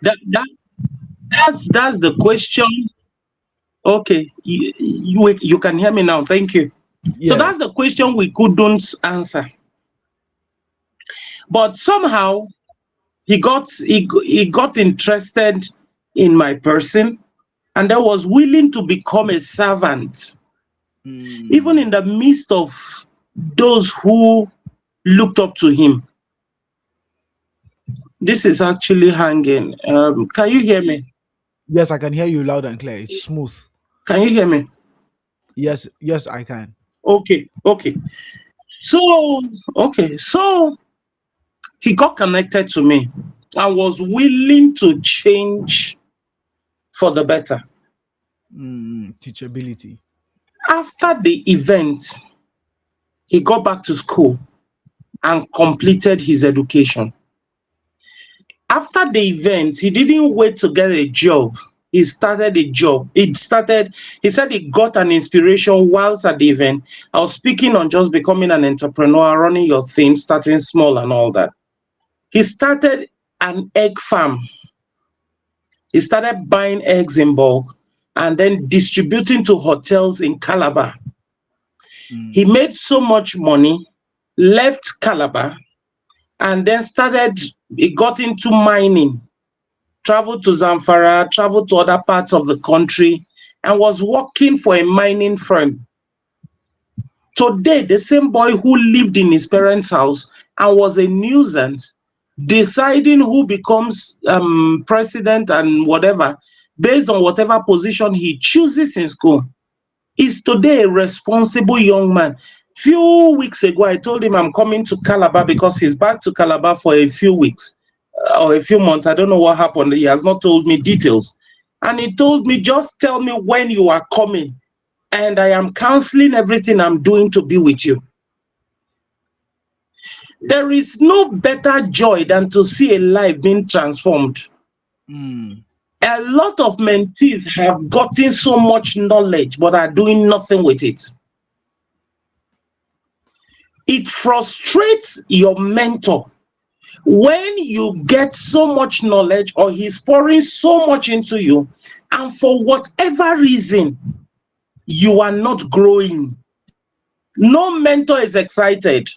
That that's the question. Okay, you can hear me now. Thank you. So that's the Yes. question we couldn't answer. But somehow he got interested in my person, and I was willing to become a servant, even Mm, in the midst of those who looked up to him. This is actually hanging. Can you hear me? yes, I can hear you loud and clear. It's smooth. Can you hear me? Yes, yes, I can. Okay, okay. So, okay, so he got connected to me and was willing to change for the better. Teachability. After the event, he got back to school and completed his education. After the event, he didn't wait to get a job. He started a job. He said he got an inspiration whilst at the event. I was speaking on just becoming an entrepreneur, running your thing, starting small and all that. He started an egg farm. He started buying eggs in bulk and then distributing to hotels in Calabar. He Mm, made so much money, left Calabar, and then he got into mining, traveled to Zamfara, traveled to other parts of the country, and was working for a mining firm. Today, the same boy who lived in his parents' house and was a nuisance, deciding who becomes president and whatever, based on whatever position he chooses in school, is today a responsible young man. Few weeks ago, I told him I'm coming to Calabar because he's back to Calabar for a few weeks or a few months. I don't know what happened. He has not told me details. And he told me, just tell me when you are coming. And I am canceling everything I'm doing to be with you. There is no better joy than to see a life being transformed. mm, A lot of mentees have gotten so much knowledge but are doing nothing with it. It frustrates your mentor when you get so much knowledge or he's pouring so much into you, and for whatever reason, you are not growing. No mentor is excited.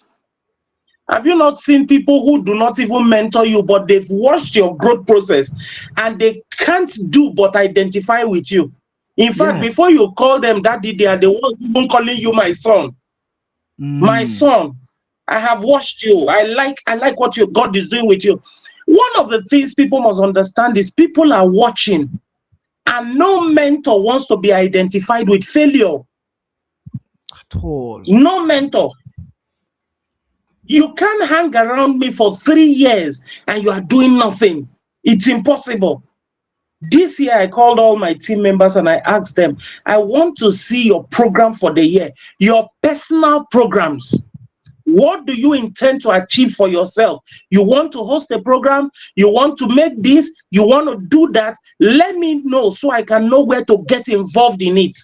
Have you not seen people who do not even mentor you, but they've watched your growth process and they can't do but identify with you? In fact, yeah. before you call them daddy, they are the ones even calling you my son. My Mm, son, I have watched you. I like what your God is doing with you. One of the things people must understand is people are watching, and no mentor wants to be identified with failure. at all. No mentor. You can't hang around me for 3 years and you are doing nothing. It's impossible. This year, I called all my team members and I asked them, I want to see your program for the year, your personal programs. What do you intend to achieve for yourself? You want to host a program? You want to make this? You want to do that? Let me know so I can know where to get involved in it.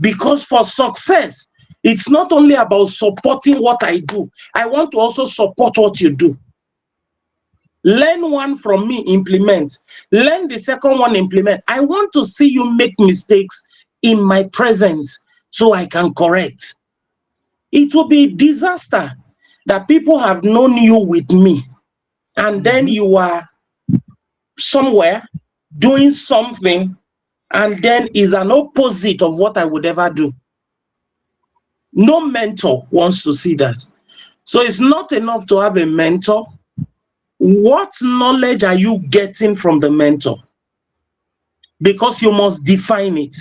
Because for success, it's not only about supporting what I do, I want to also support what you do. Learn one from me, implement. Learn the second one, implement. I want to see you make mistakes in my presence so I can correct. It will be a disaster that people have known you with me and then Mm-hmm. you are somewhere doing something and then is an opposite of what I would ever do. No mentor wants to see that. So it's not enough to have a mentor. What knowledge are you getting from the mentor? Because you must define it.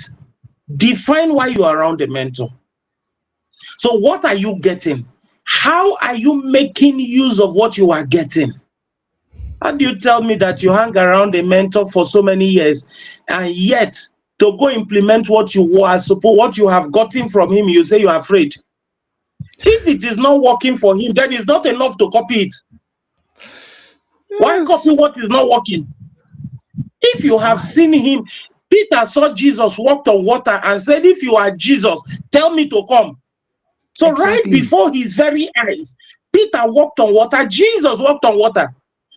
Define why you are around a mentor. So what are you getting? How are you making use of what you are getting? How do you tell me that you hang around a mentor for so many years, and yet to go implement what you are supposed, what you have gotten from him, you say you are afraid? If it is not working for him, then it's not enough to copy it. Why Yes. copy what is not working? If you have Why? seen him, Peter saw Jesus walked on water and said, if you are Jesus, tell me to come. So right Exactly. before his very eyes, Peter walked on water, Jesus walked on water.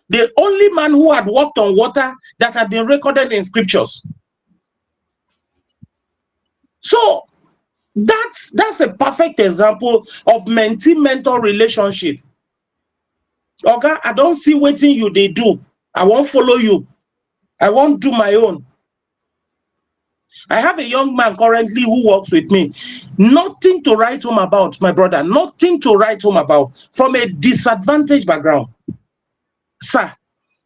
The only man who had walked on water that had been recorded in scriptures. So that's a perfect example of mentee-mentor relationship. Oga, I don't see wetin you dey do. I won't follow you. I won't do my own. I have a young man currently who works with me. Nothing to write home about, my brother. Nothing to write home about. From a disadvantaged background. Sir,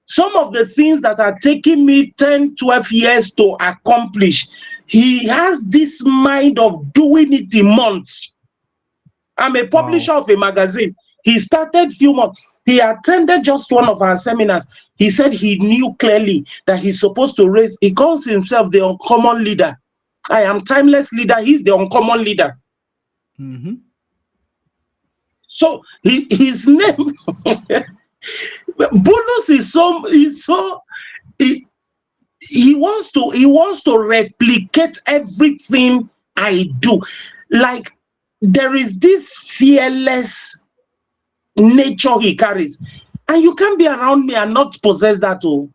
some of the things that are taking me 10, 12 years to accomplish, he has this mind of doing it in months. I'm a Wow. publisher of a magazine. He started few months. He attended just one of our seminars. He said he knew clearly that he's supposed to raise. He calls himself the uncommon leader. I am timeless leader. He's the uncommon leader. Mm-hmm. So his name, Bulus is so he wants to replicate everything I do. Like there is this fearless nature he carries. And you can't be around me and not possess that. Oh.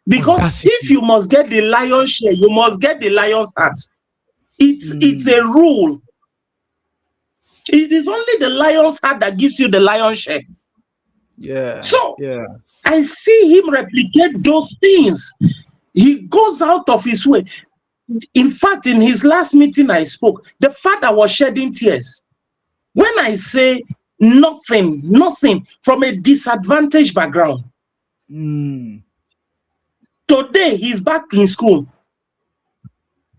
Because if Audacity. you must get the lion's share, you must get the lion's heart. It's a Mm. rule. It is only the lion's heart that gives you the lion's share. Yeah. So Yeah. I see him replicate those things. He goes out of his way. In fact, in his last meeting I spoke, the father was shedding tears. When I say nothing from a disadvantaged background, Mm. today he's back in school.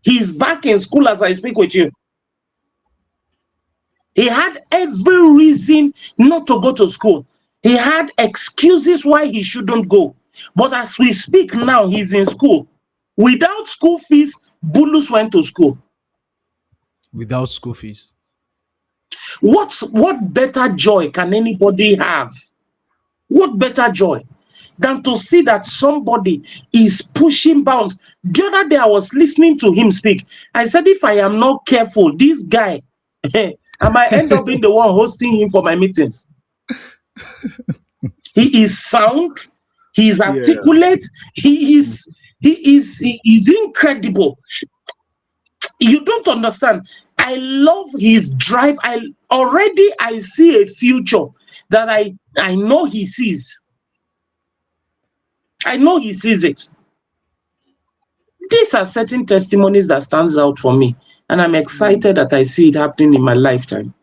He's back in school as I speak with you. He had every reason not to go to school. He had excuses why he shouldn't go. But as we speak now, he's in school. Without school fees, Bulus went to school. Without school fees. What better joy can anybody have? What better joy than to see that somebody is pushing bounds? The other day I was listening to him speak. I said, if I am not careful, this guy, I might end up being the one hosting him for my meetings. He is sound, he is Yeah. articulate, he is incredible. You don't understand. I love his drive. I see a future that I know he sees. I know he sees it. These are certain testimonies that stands out for me, and I'm Mm. excited that I see it happening in my lifetime.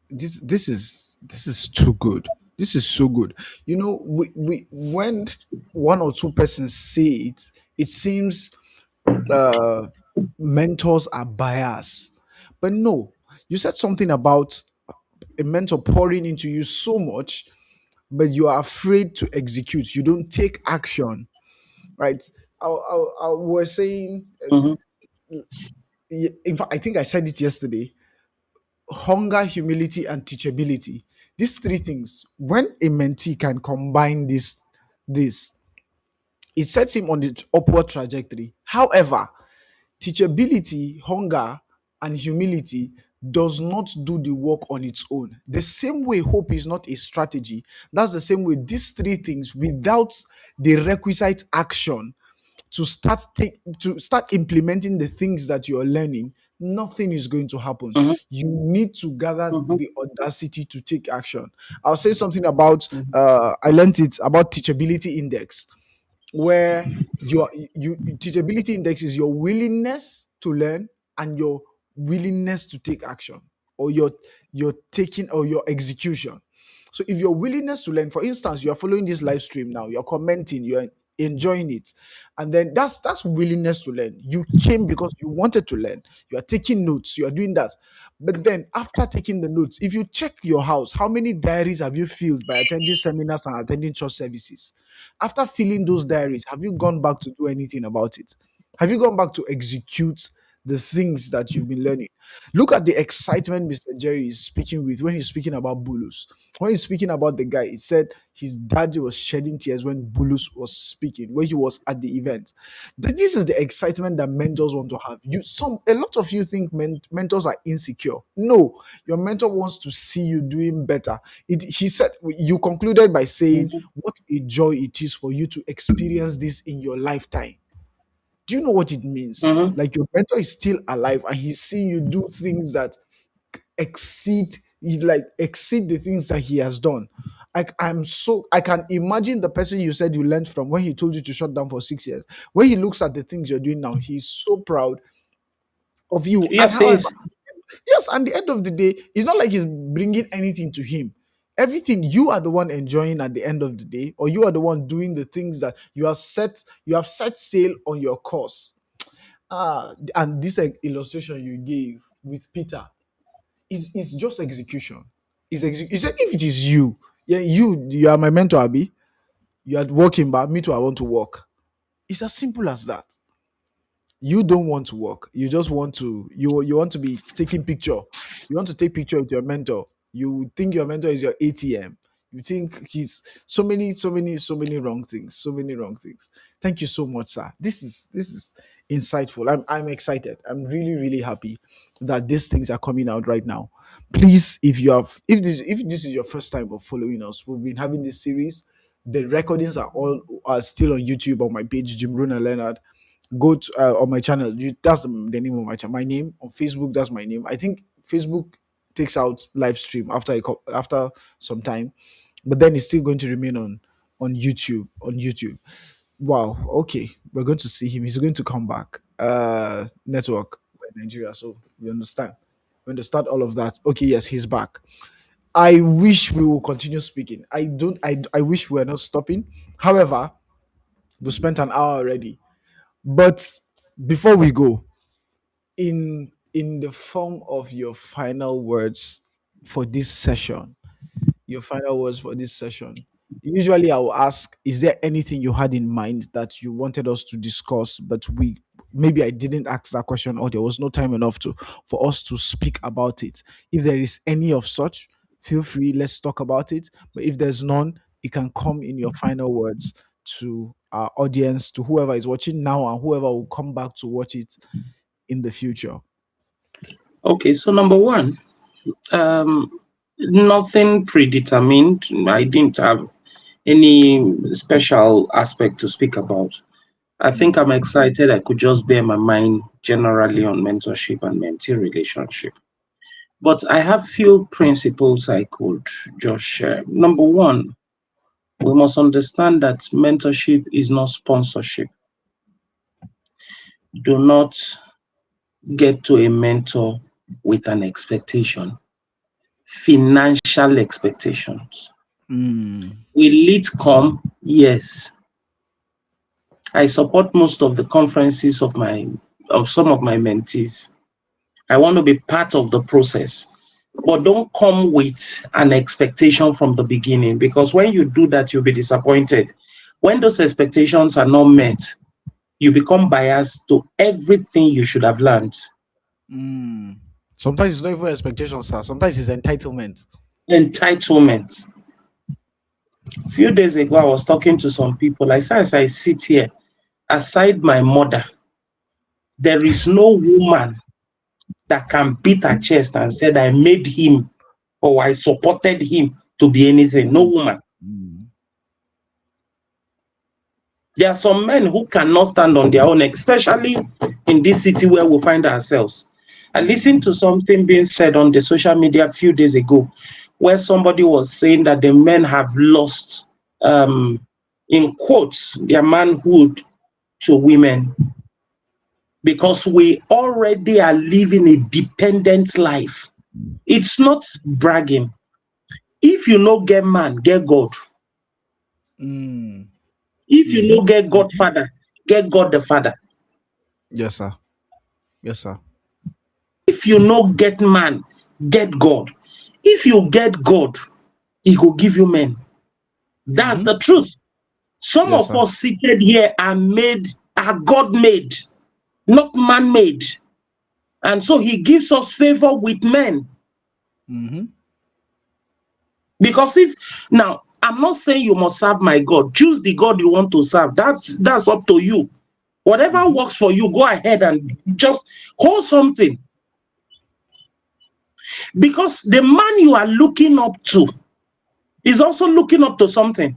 This is too good. This is so good. We when one or two persons say it, it seems uh mentors are biased. But no, you said something about a mentor pouring into you so much, but you are afraid to execute. You don't take action, right? I was saying, Mhm, in fact, I think I said it yesterday: hunger, humility, and teachability. These three things, when a mentee can combine this, it sets him on the upward trajectory. However, teachability, hunger, and humility does not do the work on its own. The same way hope is not a strategy, that's the same way these three things, without the requisite action to start implementing the things that you're learning, nothing is going to happen. mhm, You need to gather mhm, the audacity to take action. I'll say something about mhm, I learned it about teachability index. where teachability index is your willingness to learn and your willingness to take action, or your taking or your execution. So if your willingness to learn, for instance, you are following this live stream now, you're commenting, you're enjoying it, and then that's willingness to learn. You came because you wanted to learn. You are taking notes, you are doing that. But then after taking the notes, if you check your house, how many diaries have you filled by attending seminars and attending church services? After filling those diaries, have you gone back to do anything about it? Have you gone back to execute the things that you've been learning? Look at the excitement Mr. Jerry is speaking with when he's speaking about Bulus. When he's speaking about the guy, he said his daddy was shedding tears when Bulus was speaking, when he was at the event. This is the excitement that mentors want to have. A lot of you think mentors are insecure. No, your mentor wants to see you doing better. He said you concluded by saying Mhm. what a joy it is for you to experience this in your lifetime. Do you know what it means? Mhm. Like, your mentor is still alive and he's seeing you do things that exceed the things that he has done. I can imagine the person you said you learned from when he told you to shut down for 6 years. When he looks at the things you're doing now, he's so proud of you. And Yes, however, yes. yes, at the end of the day, it's not like he's bringing anything to him. Everything you are the one enjoying at the end of the day, or you are the one doing the things that you have set sail on your course. And this illustration you gave with Peter is just execution. He said, if it is you, yeah, you are my mentor, Abby. You are working, but me too, I want to work. It's as simple as that. You don't want to work. You just want to you want to be taking picture. You want to take picture with your mentor. You think your mentor is your ATM. You think he's so many wrong things. So many wrong things. Thank you so much, sir. This is insightful. I'm excited. I'm really happy that these things are coming out right now. Please, if this is your first time of following us, we've been having this series. The recordings are still on YouTube on my page, Jim Runa Leonard. Go to on my channel. That's the name of my channel. My name on Facebook. That's my name. I think Facebook takes out live stream after some time, but then it's still going to remain on YouTube. On YouTube. Wow. Okay, we're going to see him. He's going to come back. Network in Nigeria. So we understand. We understand all of that. Okay. Yes, he's back. I wish we will continue speaking. I don't. I wish we were not stopping. However, we spent an hour already. But before we go, in the form of your final words for this session, your final words for this session. Usually, I will ask, is there anything you had in mind that you wanted us to discuss, but we maybe I didn't ask that question, or there was no time enough to for us to speak about it. If there is any of such, feel free. Let's talk about it. But if there's none, it can come in your final words to our audience, to whoever is watching now and whoever will come back to watch it in the future. Okay, so number one, um, nothing predetermined. I didn't have any special aspect to speak about. I think Mm, I'm excited. I could just bear my mind generally on mentorship and mentee relationship. But I have few principles I could just share. Number one, we must understand that mentorship is not sponsorship. Do not get to a mentor with an expectation, financial expectations. mm, Will it come? Yes. I support most of the conferences of some of my mentees. I want to be part of the process. But don't come with an expectation from the beginning, because when you do that, you'll be disappointed. When those expectations are not met, you become biased to everything you should have learned. mm. Sometimes it's not even expectation, sir. Sometimes it's entitlement. Entitlement. A few days ago, I was talking to some people. I said, as I sit here, aside my mother, there is no woman that can beat her chest and said, I made him or I supported him to be anything. No Mm, woman. mm, There are some men who cannot stand on their own, especially in this city where we find ourselves. I listened to something being said on the social media a few days ago, where somebody was saying that the men have lost. Um, in quotes, their manhood to women, because we already are living a dependent life. It's not bragging. If you no get man, get God. Mm. If you Mm-hmm. no get God Father, get God the Father. Yes, sir. Yes, sir. If you no get man, get God. If you get God, he go give you men. That's Mm-hmm. the truth. Some Yes, of sir. us seated here are God made, not man made. And so he gives us favor with men. Mm-hmm. Because if now I'm not saying you must serve my God. Choose the God you want to serve. That's up to you. Whatever Mm-hmm. works for you, go ahead and just hold something. Because the man you are looking up to is also looking up to something.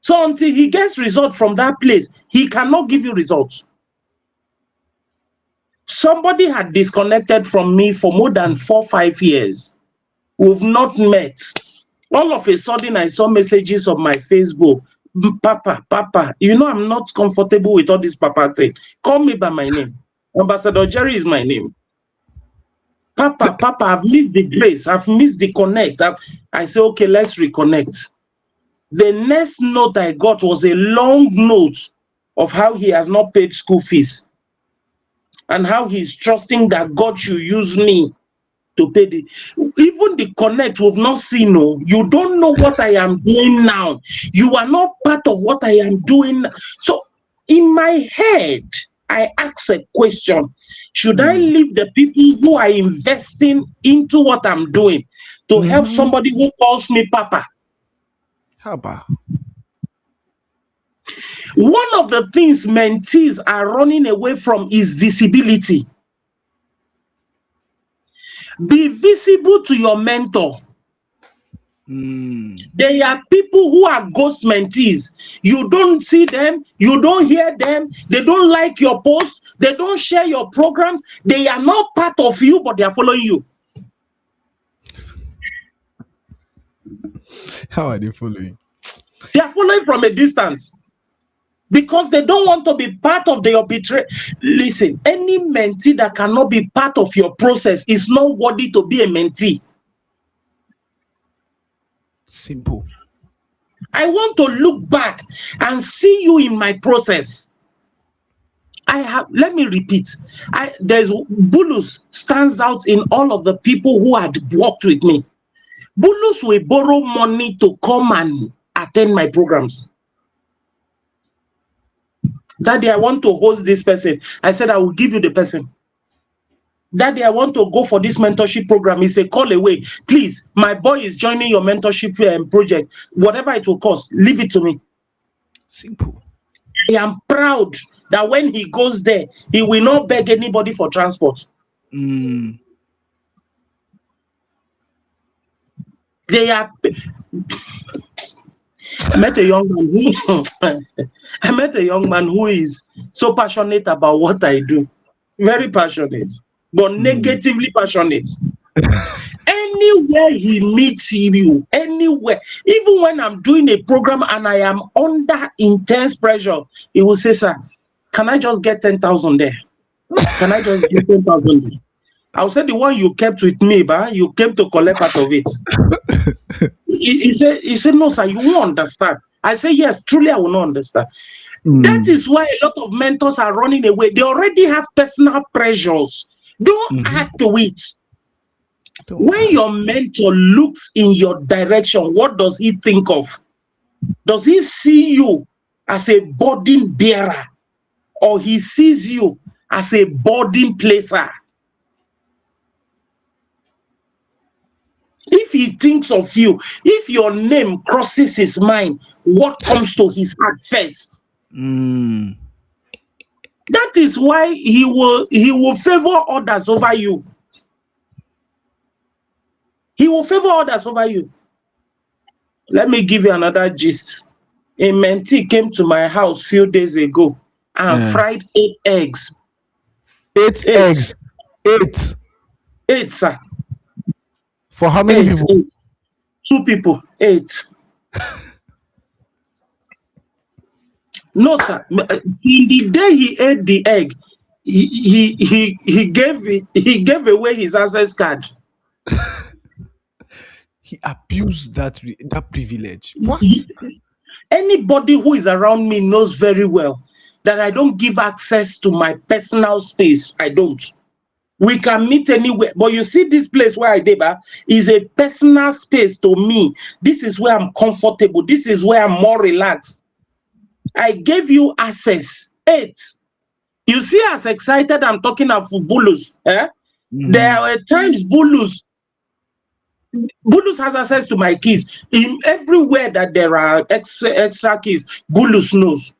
So until he gets result from that place, he cannot give you results. Somebody had disconnected from me for more than 4 5 years. We've not met. All of a sudden, I saw messages on my Facebook. Papa, Papa, you know I'm not comfortable with all this Papa thing. Call me by my name. Ambassador Jerry is my name. Papa, Papa, I've missed the grace. I've missed the connect. I say, okay, let's reconnect. The next note I got was a long note of how he has not paid school fees and how he's trusting that God should use me to pay the even the connect we've not seen. No, you don't know what I am doing now. You are not part of what I am doing. So in my head, I ask a question: should I Mm. leave the people who are investing into what I'm doing to help Mm-hmm. somebody who calls me Papa? How about? One of the things mentees are running away from is visibility. Be visible to your mentor. Mm. There are people who are ghost mentees. You don't see them, you don't hear them, they don't like your post, they don't share your programs, they are not part of you, but they are following you. How are they following? They are following from a distance because they don't want to be part of your betray. Listen, any mentee that cannot be part of your process is not worthy to be a mentee. Simple. I want to look back and see you in my process. Let me repeat. There's Bulus stands out in all of the people who had worked with me. Bulus will borrow money to come and attend my programs. Daddy, I want to host this person. I said, I will give you the person. Daddy, I want to go for this mentorship program. It's a call away. Please, my boy is joining your mentorship project. Whatever it will cost, leave it to me. Simple. I am proud that when he goes there, he will not beg anybody for transport. Mm. They are. I met a young man who I met a young man who is so passionate about what I do. Very passionate, but Mm. negatively passionate. Anywhere he meets you, anywhere, even when I'm doing a program and I am under intense pressure, he will say, Sir, can I just get 10,000 there? Can I just get 10,000 there? I'll say the one you kept with me, but you came to collect part of it. He said, no, sir, you won't understand. I say, yes, truly, I will not understand. That Mm. is why a lot of mentors are running away. They already have personal pressures. Don't Mm-hmm. add to it. Don't When add. your mentor looks in your direction, what does he think of? Does he see you as a burden bearer, or he sees you as a burden placer? If he thinks of you, if your name crosses his mind, what comes to his heart first? Mm. That is why he will favor others over you. He will favor others over you. Let me give you another gist. A mentee came to my house few days ago and Eh. fried 8 eggs. 8, Eggs. Eight. 8, sir. For how many 8, people? 8. 2 people. 8. No, sir. In the day he ate the egg, he gave away his access card. He abused that privilege. What? Anybody who is around me knows very well that I don't give access to my personal space. I don't. We can meet anywhere, but you see, this place where I deba is a personal space to me. This is where I'm comfortable. This is where I'm more relaxed. I gave you access. Eight. You see, as excited I'm talking of Bulus. There Mhm. are times Bulus has access to my keys. In everywhere that there are extra keys, Bulus knows.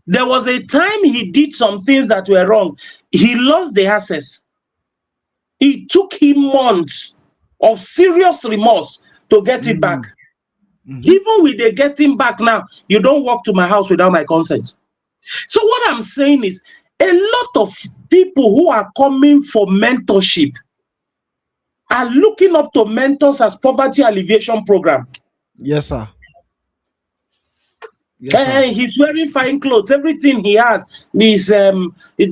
There was a time he did some things that were wrong. He lost the access. It took him months of serious remorse to get it back. Mm. Mhm. Even with the getting back now, you don't walk to my house without my consent. So what I'm saying is, a lot of people who are coming for mentorship are looking up to mentors as poverty alleviation program. Yes, sir. Yes, sir. He's wearing fine clothes. Everything he has is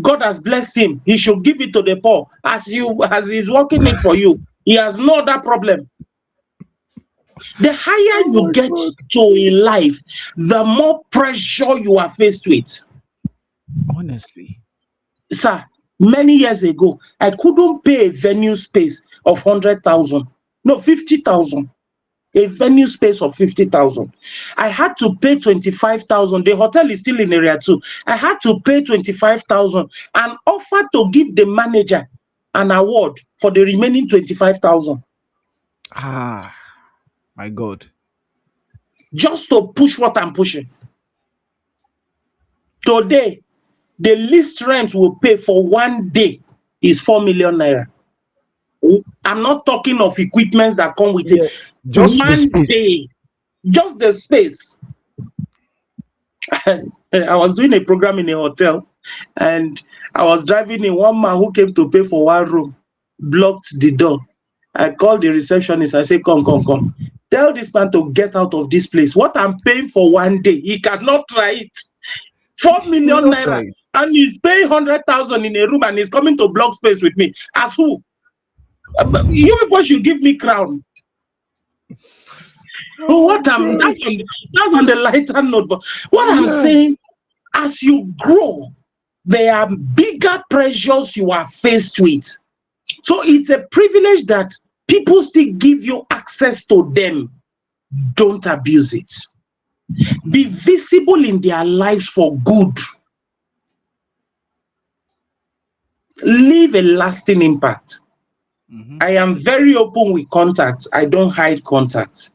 God has blessed him. He should give it to the poor. As he's working it for you, he has no other problem. The higher Oh you my get God. to in life, the more pressure you are faced with. Honestly. Sir, many years ago, I couldn't pay a venue space of 100,000. No, 50,000. A venue space of 50,000. I had to pay 25,000. The hotel is still in area 2. I had to pay 25,000 and offer to give the manager an award for the remaining 25,000 Ah, my God. just to push what I'm pushing. Today, the least rent we'll pay for one day is 4 million naira. I'm not talking of equipments that come with it. Yeah. Just the One space. day, just the space. I was doing a program in a hotel and I was driving in. One man who came to pay for one room blocked the door. I called the receptionist. I said, come, come, come. Tell this man to get out of this place. What I'm paying for one day, he cannot try it. 4 He will million not try naira. it. And he's paying 100,000 in a room and he's coming to block space with me. As who? But you people should give me crown. Oh But my what I'm God. that's on the lighter note. But what I'm Yeah. saying, as you grow, there are bigger pressures you are faced with. So it's a privilege that people still give you access to them. Don't abuse it. Be visible in their lives for good. Leave a lasting impact. Mhm. I am very open with contacts. I don't hide contacts.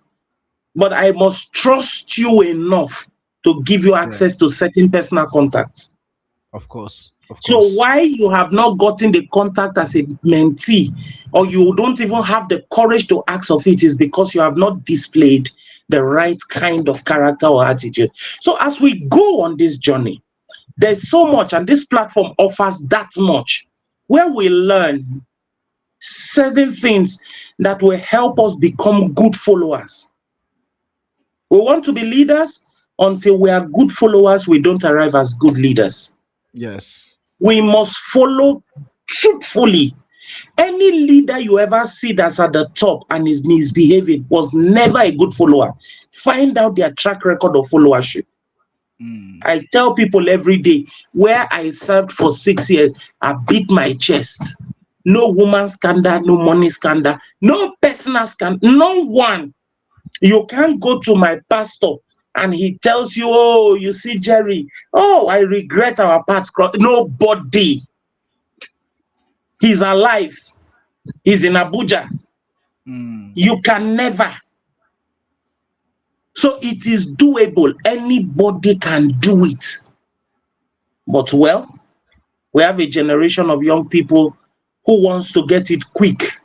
But I must trust you enough to give you Yeah. access to certain personal contacts. Of course. Of So course. why you have not gotten the contact as a mentee, or you don't even have the courage to ask of it, is because you have not displayed the right kind of character or attitude. So as we go on this journey, there's so much, and this platform offers that much, where we learn certain things that will help us become good followers. We want to be leaders. Until we are good followers, we don't arrive as good leaders. Yes. We must follow truthfully. Any leader you ever see that's at the top and is misbehaving was never a good follower. Find out their track record of followership. Mm. I tell people every day, where I served for 6 years, I beat my chest. No woman scandal, no money scandal, no personal scandal, no one. You can't go to my pastor and he tells you, oh, you see, Jerry, oh, I regret our paths. Nobody. He's alive. He's in Abuja. Mm. You can never. So it is doable. Anybody can do it. But well, we have a generation of young people who wants to get it quick.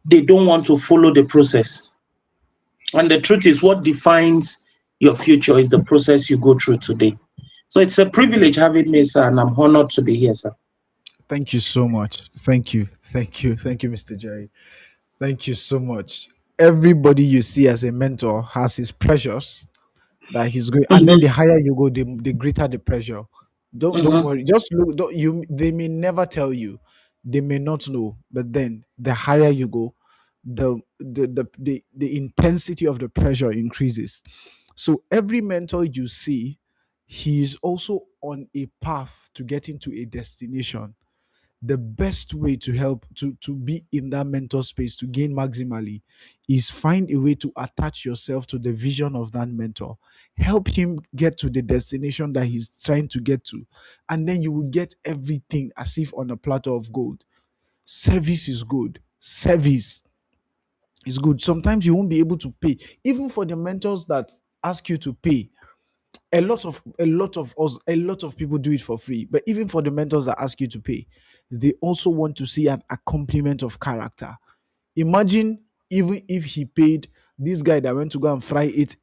They don't want to follow the process. And the truth is, what defines your future is the process you go through today. So it's a privilege having me, sir, and I'm honored to be here, sir. Thank you so much. Thank you. Thank you. Thank you, Mr. Jerry. Thank you so much. Everybody you see as a mentor has his pressures, that he's going, and then Mhm, the higher you go, the greater the pressure. Don't mhm. worry, just look. Don't, you they may never tell you, they may not know, but then the higher you go, the intensity of the pressure increases. So every mentor you see, he is also on a path to getting to a destination. The best way to help to be in that mentor space to gain maximally is find a way to attach yourself to the vision of that mentor, help him get to the destination that he's trying to get to, and then you will get everything as if on a platter of gold. Service is good. Service is good. Sometimes you won't be able to pay even for the mentors that ask you to pay. A lot of people do it for free, but even for the mentors that ask you to pay, they also want to see an accompaniment of character. Imagine, even if he paid this guy that went to go and fry eight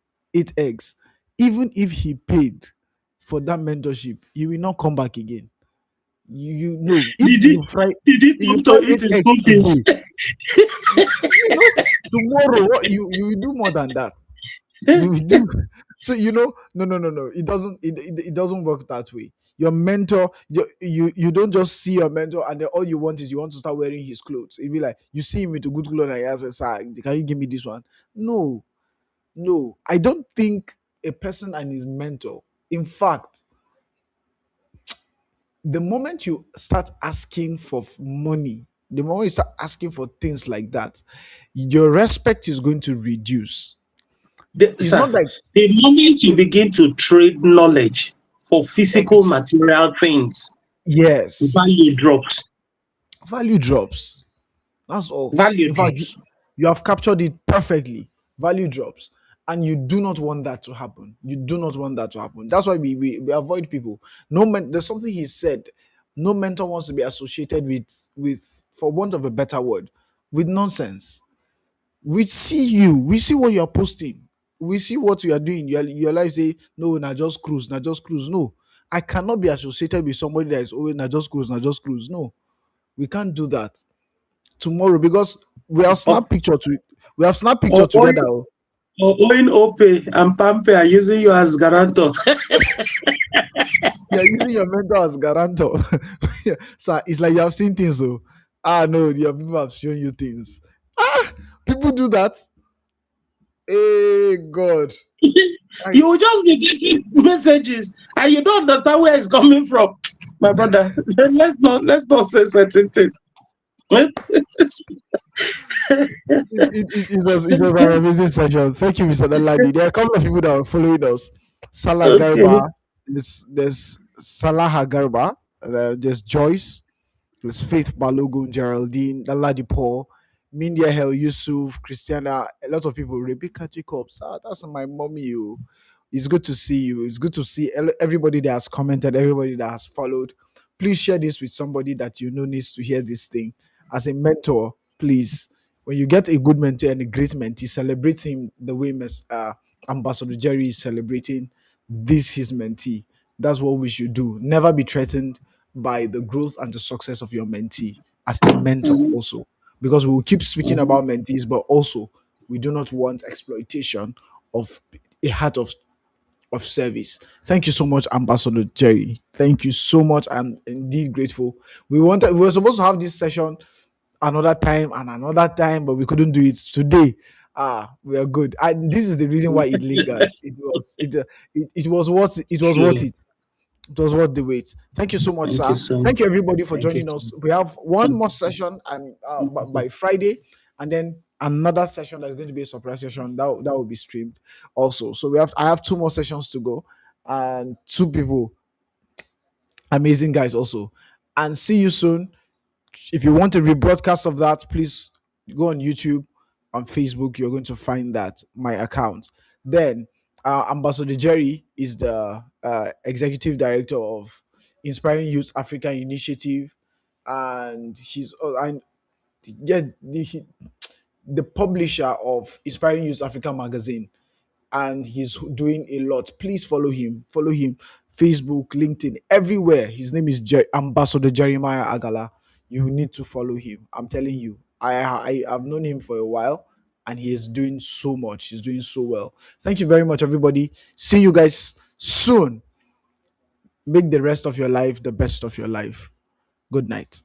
eggs, even if he paid for that mentorship, he will not come back again. You know, if Did you he fry did he if you come fry to eat eight his eggs cookies? today, tomorrow you will do more than that. You will do. So no, it doesn't work that way. Your mentor, you don't just see your mentor and then all you want is you want to start wearing his clothes. It'd be like you see him with a good clothes and he asks, "Sir, can you give me this one?" No, no, I don't think a person and his mentor. In fact, the moment you start asking for money, the moment you start asking for things like that, your respect is going to reduce. It's not Sir, like the moment you begin to trade knowledge for physical ex- material things, yes, value drops. value drops. That's all. Value In fact, you, drops. you have captured it perfectly. Value drops. And you do not want that to happen. You do not want that to happen. That's why we avoid people. There's something he said. No mentor wants to be associated with, for want of a better word, with nonsense. We see what you are posting, we see what you are doing. Your life say, no, na just cruise, na just cruise. No, I cannot be associated with somebody that is always na just cruise, na just cruise. No, we can't do that tomorrow because we have Or, snap picture to we have snap picture or, together. Oh. owing Ope and Pampe are using you as guarantor. You're using your mentor as guarantor. Yeah, sir, it's like you have seen things. Oh, no, your people have shown you things. Ah, people do that. Hey, God. I, You will just be getting messages and you don't understand where it's coming from. My brother, let's not say certain things. it was an amazing session. Thank you, Mr. Daladi. There are a couple of people that are following us. Salah Okay. Garba, there's Salah Garba, there's Joyce, there's Faith Balogun, Geraldine, Ladipo, Mindia Hel Yusuf, Christiana, a lot of people, Rebecca Jacobs. That's my mommy. You. It's good to see you. It's good to see everybody that has commented, everybody that has followed. Please share this with somebody that you know needs to hear this thing. As a mentor, please, when you get a good mentor and a great mentee, celebrate him the way Ambassador Jerry is celebrating this his mentee. That's what we should do. Never be threatened by the growth and the success of your mentee as a mentor Mhm, also, because we will keep speaking mhm. about mentees, but also we do not want exploitation of a heart of service. Thank you so much, Ambassador Jerry. Thank you so much. I'm indeed grateful. We were supposed to have this session another time, but we couldn't do it today. We are good. And this is the reason why it lingered. It was worth True. it. It was worth the wait. Thank you so much, Thank you sir. so much. Thank you, everybody, for Thank you joining so us. much. We have one Thank more you. session and Thank you. by Friday, and then another session that's going to be a surprise session that will be streamed also. So I have two more sessions to go, and two people, amazing guys also. And see you soon. If you want a rebroadcast of that, please go on YouTube, on Facebook. You're going to find that my account. Then Ambassador Jerry is the executive director of Inspiring Youth Africa Initiative, and yes, the publisher of Inspiring Youth Africa magazine, and he's doing a lot. Please follow him. Follow him. Facebook, LinkedIn, everywhere. His name is Ambassador Jeremiah Agala. You need to follow him. I'm telling you. I've known him for a while, and he is doing so much. He's doing so well. Thank you very much, everybody. See you guys soon. Make the rest of your life the best of your life. Good night.